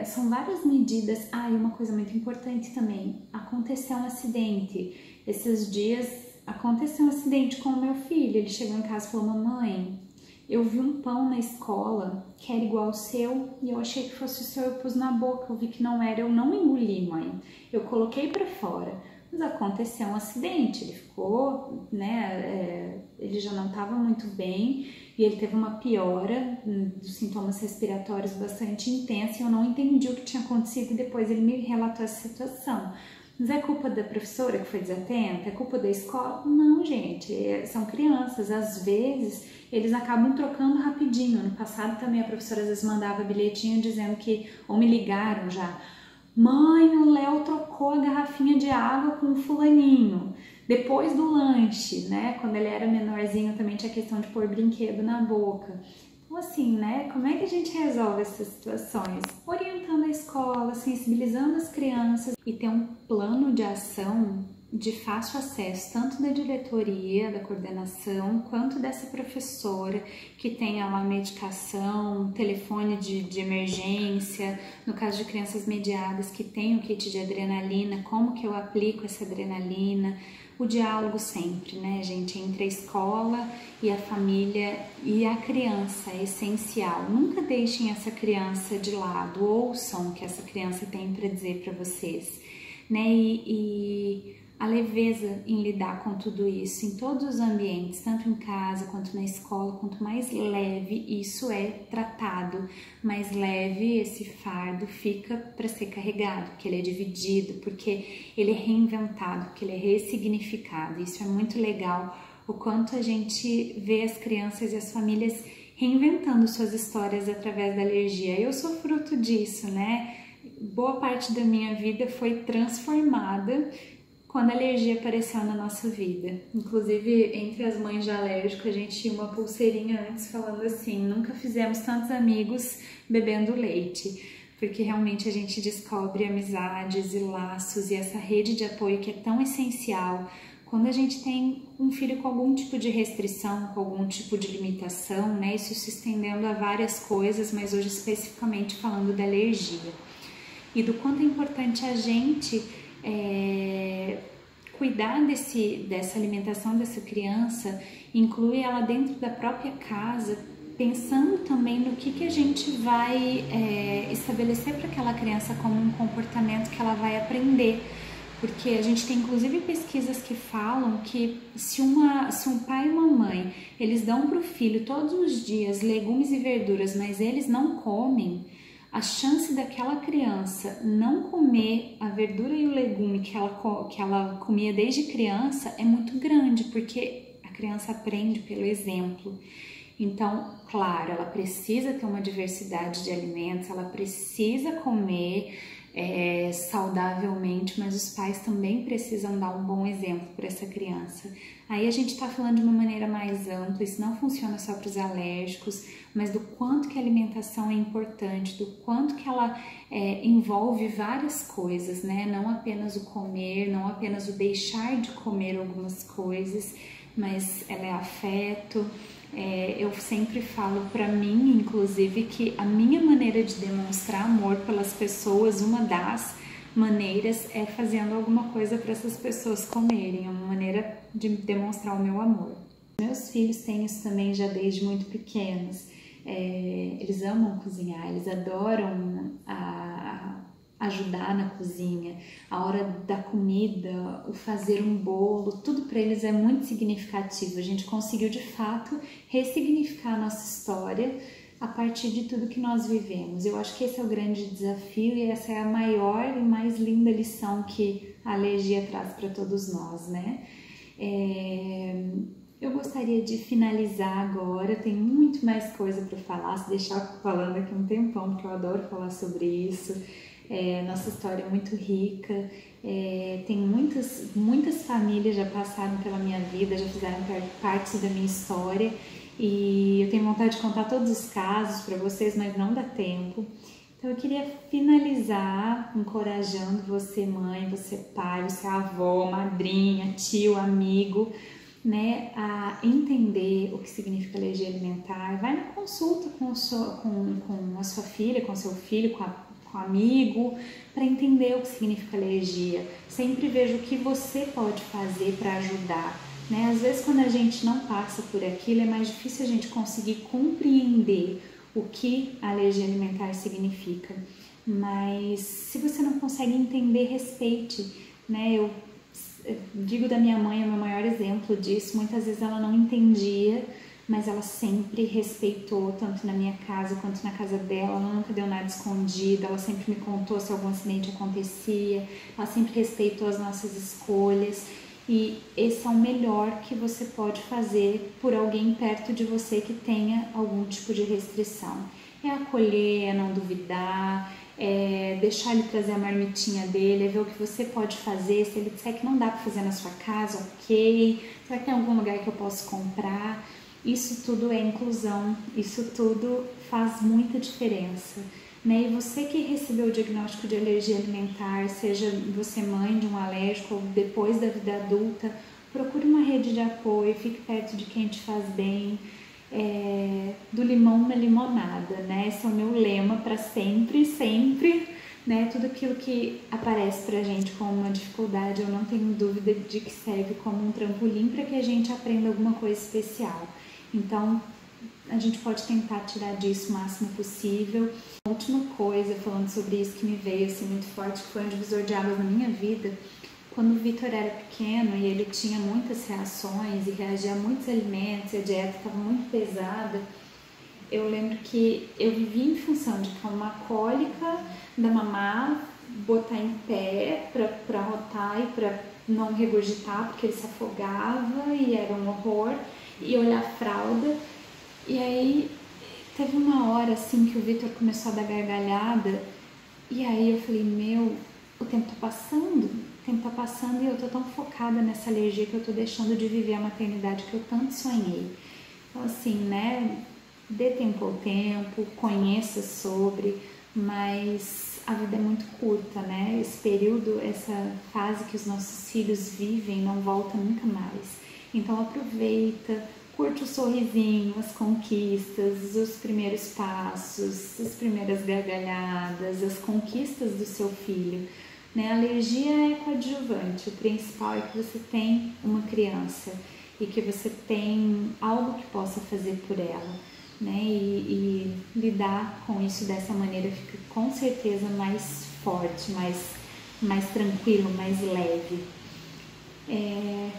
São várias medidas. E uma coisa muito importante também, aconteceu um acidente, esses dias aconteceu um acidente com o meu filho. Ele chegou em casa e falou: mamãe, eu vi um pão na escola que era igual ao seu e eu achei que fosse o seu, eu pus na boca, eu vi que não era, eu não engoli, mãe, eu coloquei para fora. Mas aconteceu um acidente, ele ficou, né, ele já não estava muito bem e ele teve uma piora dos sintomas respiratórios bastante intensa e eu não entendi o que tinha acontecido e depois ele me relatou essa situação. Mas é culpa da professora que foi desatenta? É culpa da escola? Não, gente, são crianças, às vezes eles acabam trocando rapidinho. Ano passado também a professora às vezes mandava bilhetinho dizendo que, ou me ligaram já, mãe, o Léo trocou a garrafinha de água com o fulaninho, depois do lanche, né? Quando ele era menorzinho também tinha questão de pôr brinquedo na boca. Então assim, né, como é que a gente resolve essas situações? Orientando a escola, sensibilizando as crianças e ter um plano de ação de fácil acesso, tanto da diretoria, da coordenação, quanto dessa professora que tenha lá medicação, telefone de emergência, no caso de crianças mediadas que tem o kit de adrenalina, como que eu aplico essa adrenalina, o diálogo sempre, né, gente, entre a escola e a família e a criança é essencial. Nunca deixem essa criança de lado, ouçam o que essa criança tem para dizer para vocês, né, e a leveza em lidar com tudo isso, em todos os ambientes, tanto em casa quanto na escola. Quanto mais leve isso é tratado, mais leve esse fardo fica para ser carregado, porque ele é dividido, porque ele é reinventado, porque ele é ressignificado. Isso é muito legal, o quanto a gente vê as crianças e as famílias reinventando suas histórias através da alergia. Eu sou fruto disso, né? Boa parte da minha vida foi transformada quando a alergia apareceu na nossa vida. Inclusive, entre as mães de alérgico, a gente tinha uma pulseirinha antes falando assim: nunca fizemos tantos amigos bebendo leite. Porque realmente a gente descobre amizades e laços e essa rede de apoio que é tão essencial quando a gente tem um filho com algum tipo de restrição, com algum tipo de limitação, né? Isso se estendendo a várias coisas, mas hoje especificamente falando da alergia. E do quanto é importante a gente cuidar dessa alimentação dessa criança, incluir ela dentro da própria casa, pensando também no que a gente vai estabelecer para aquela criança como um comportamento que ela vai aprender. Porque a gente tem inclusive pesquisas que falam que se um pai e uma mãe, eles dão para o filho todos os dias legumes e verduras, mas eles não comem, a chance daquela criança não comer a verdura e o legume que ela comia desde criança é muito grande, porque a criança aprende pelo exemplo. Então, claro, ela precisa ter uma diversidade de alimentos, ela precisa comer saudavelmente, mas os pais também precisam dar um bom exemplo para essa criança. Aí a gente está falando de uma maneira mais ampla, isso não funciona só para os alérgicos, mas do quanto que a alimentação é importante, do quanto que ela envolve várias coisas, né? Não apenas o comer, não apenas o deixar de comer algumas coisas, mas ela é afeto. Eu sempre falo para mim, inclusive, que a minha maneira de demonstrar amor pelas pessoas, uma das maneiras é fazendo alguma coisa para essas pessoas comerem, é uma maneira de demonstrar o meu amor. Meus filhos têm isso também já desde muito pequenos. Eles amam cozinhar, eles adoram ajudar na cozinha, a hora da comida, o fazer um bolo, tudo para eles é muito significativo. A gente conseguiu de fato ressignificar a nossa história a partir de tudo que nós vivemos. Eu acho que esse é o grande desafio e essa é a maior e mais linda lição que a alergia traz para todos nós, né? Eu gostaria de finalizar agora, tem muito mais coisa para falar, se deixar falando aqui um tempão, porque eu adoro falar sobre isso. Nossa história é muito rica, tem muitas famílias já passaram pela minha vida, já fizeram parte da minha história e eu tenho vontade de contar todos os casos para vocês, mas não dá tempo. Então eu queria finalizar encorajando você mãe, você pai, você avó, madrinha, tio, amigo, né, a entender o que significa alergia alimentar. Vai na consulta com a sua filha, com seu filho, com amigo, para entender o que significa alergia. Sempre veja o que você pode fazer para ajudar, né? Às vezes quando a gente não passa por aquilo é mais difícil a gente conseguir compreender o que a alergia alimentar significa. Mas se você não consegue entender, respeite, né? Eu digo da minha mãe, é o meu maior exemplo disso. Muitas vezes ela não entendia, mas ela sempre respeitou, tanto na minha casa quanto na casa dela. Ela nunca deu nada escondido, ela sempre me contou se algum acidente acontecia, ela sempre respeitou as nossas escolhas. E esse é o melhor que você pode fazer por alguém perto de você que tenha algum tipo de restrição. É acolher, é não duvidar, é deixar ele trazer a marmitinha dele, é ver o que você pode fazer. Se ele disser que não dá para fazer na sua casa, ok. Será que tem algum lugar que eu posso comprar? Isso tudo é inclusão, isso tudo faz muita diferença, né? E você que recebeu o diagnóstico de alergia alimentar, seja você mãe de um alérgico ou depois da vida adulta, procure uma rede de apoio, fique perto de quem te faz bem. Do limão na limonada, né? Esse é o meu lema para sempre, sempre, né? Tudo aquilo que aparece pra gente como uma dificuldade, eu não tenho dúvida de que serve como um trampolim para que a gente aprenda alguma coisa especial. Então, a gente pode tentar tirar disso o máximo possível. A última coisa, falando sobre isso, que me veio assim muito forte, que foi um divisor de águas na minha vida, quando o Vitor era pequeno e ele tinha muitas reações e reagia a muitos alimentos e a dieta estava muito pesada, eu lembro que eu vivia em função de tomar cólica, da mamá, botar em pé para rotar e para não regurgitar, porque ele se afogava e era um horror, e olhar a fralda. E aí teve uma hora assim que o Vitor começou a dar gargalhada, e aí eu falei, meu, o tempo tá passando e eu tô tão focada nessa alergia que eu tô deixando de viver a maternidade que eu tanto sonhei. Então assim, né, dê tempo ao tempo, conheça sobre, mas a vida é muito curta, né? Esse período, essa fase que os nossos filhos vivem não volta nunca mais. Então aproveita, curte o sorrisinho, as conquistas, os primeiros passos, as primeiras gargalhadas, as conquistas do seu filho. Né? A alergia é coadjuvante, o principal é que você tem uma criança e que você tem algo que possa fazer por ela. Né? E lidar com isso dessa maneira fica com certeza mais forte, mais tranquilo, mais leve.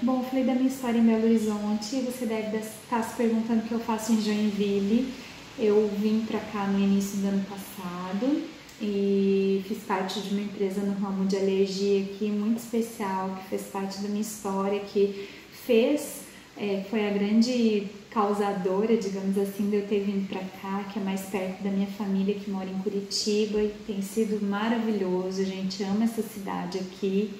Bom, eu falei da minha história em Belo Horizonte, você deve estar se perguntando o que eu faço em Joinville. Eu vim para cá no início do ano passado e fiz parte de uma empresa no ramo de alergia aqui muito especial, que fez parte da minha história, que foi a grande causadora, digamos assim, de eu ter vindo para cá, que é mais perto da minha família, que mora em Curitiba, e tem sido maravilhoso, a gente ama essa cidade aqui.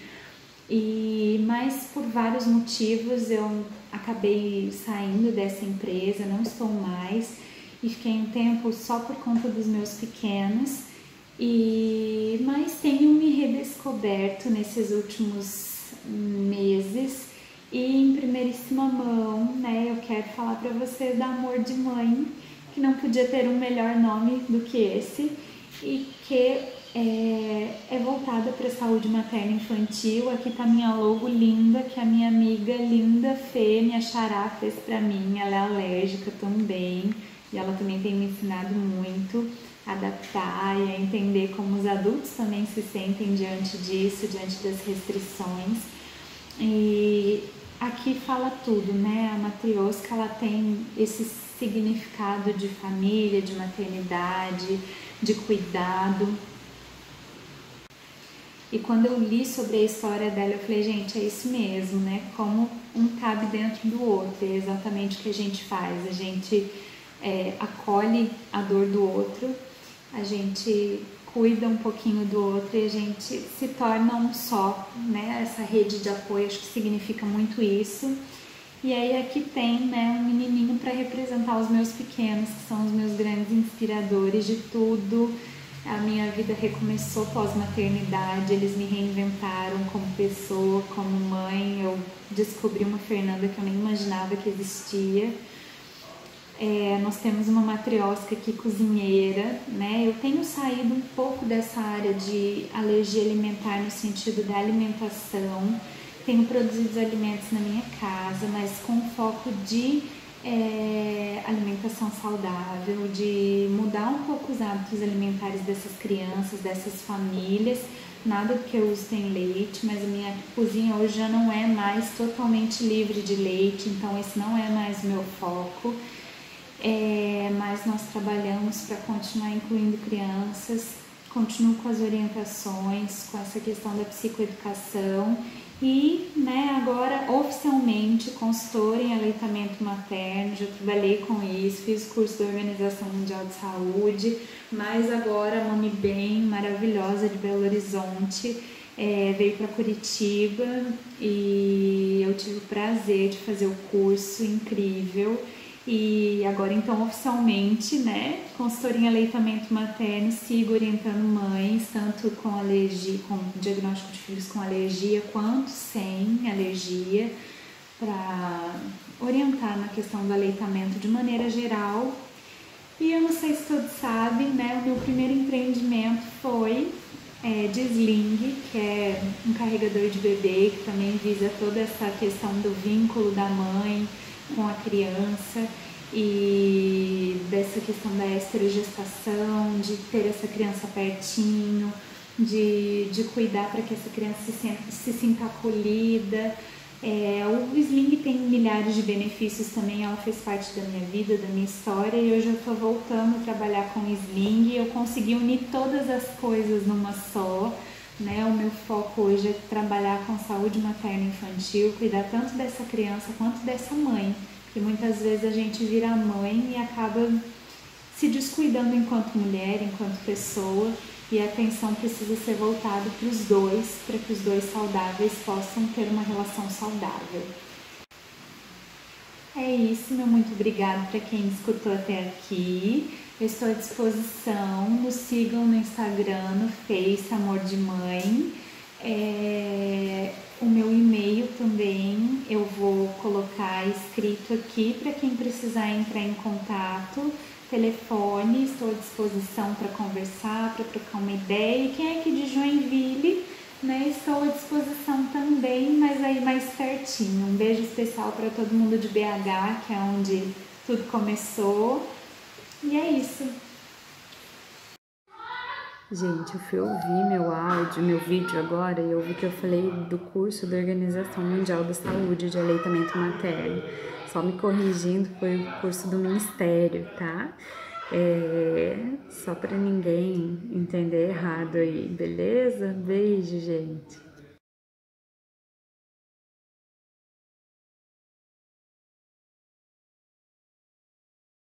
Mas por vários motivos eu acabei saindo dessa empresa, não estou mais, e fiquei um tempo só por conta dos meus pequenos, mas tenho me redescoberto nesses últimos meses. E em primeiríssima mão, né, eu quero falar para você do amor de mãe, que não podia ter um melhor nome do que esse, e que é voltada para a saúde materna e infantil. Aqui tá minha logo linda, que a minha amiga linda Fê, minha xará, fez para mim. Ela é alérgica também, e ela também tem me ensinado muito a adaptar e a entender como os adultos também se sentem diante disso, diante das restrições. E aqui fala tudo, né? A matriosca, ela tem esse significado de família, de maternidade, de cuidado. E quando eu li sobre a história dela, eu falei, gente, é isso mesmo, né? Como um cabe dentro do outro, é exatamente o que a gente faz. A gente acolhe a dor do outro, a gente cuida um pouquinho do outro e a gente se torna um só, né? Essa rede de apoio, acho que significa muito isso. E aí aqui tem, né, um menininho para representar os meus pequenos, que são os meus grandes inspiradores de tudo. A minha vida recomeçou pós-maternidade, eles me reinventaram como pessoa, como mãe. Eu descobri uma Fernanda que eu nem imaginava que existia. Nós temos uma matriosca aqui, cozinheira, né? Eu tenho saído um pouco dessa área de alergia alimentar no sentido da alimentação. Tenho produzido os alimentos na minha casa, mas com foco de alimentação saudável, de mudar um pouco os hábitos alimentares dessas crianças, dessas famílias. Nada do que eu uso tem leite, mas a minha cozinha hoje já não é mais totalmente livre de leite, então esse não é mais o meu foco. Mas nós trabalhamos para continuar incluindo crianças, continuo com as orientações, com essa questão da psicoeducação e, né, agora oficialmente consultora em aleitamento materno. Já trabalhei com isso, fiz o curso da Organização Mundial de Saúde, mas agora a Mami Bem, maravilhosa, de Belo Horizonte, veio para Curitiba e eu tive o prazer de fazer o curso incrível. E agora, então, oficialmente, né, consultora em aleitamento materno, sigo orientando mães, tanto com alergia, com diagnóstico de filhos com alergia, quanto sem alergia, para orientar na questão do aleitamento de maneira geral. E eu não sei se todos sabem, né, o meu primeiro empreendimento foi de Sling, que é um carregador de bebê, que também visa toda essa questão do vínculo da mãe com a criança e dessa questão da esterogestação, de ter essa criança pertinho, de cuidar para que essa criança se sinta acolhida. O Sling tem milhares de benefícios também, ela fez parte da minha vida, da minha história, e hoje eu estou voltando a trabalhar com o Sling. Eu consegui unir todas as coisas numa só, né? O meu foco hoje é trabalhar com saúde materna e infantil, cuidar tanto dessa criança quanto dessa mãe, que muitas vezes a gente vira mãe e acaba se descuidando enquanto mulher, enquanto pessoa, e a atenção precisa ser voltada para os dois, para que os dois saudáveis possam ter uma relação saudável. É isso, meu muito obrigada para quem escutou até aqui. Eu estou à disposição, nos sigam no Instagram, no Face, Amor de Mãe. O meu e-mail também eu vou colocar escrito aqui para quem precisar entrar em contato. Telefone, estou à disposição para conversar, para trocar uma ideia. E quem é aqui de Joinville, né, estou à disposição também, mas aí mais pertinho. Um beijo especial para todo mundo de BH, que é onde tudo começou. E é isso. Gente, eu fui ouvir meu vídeo agora, e eu vi que eu falei do curso da Organização Mundial da Saúde de Aleitamento Materno. Só me corrigindo, foi o curso do Ministério, tá? Só para ninguém entender errado aí, beleza? Beijo, gente.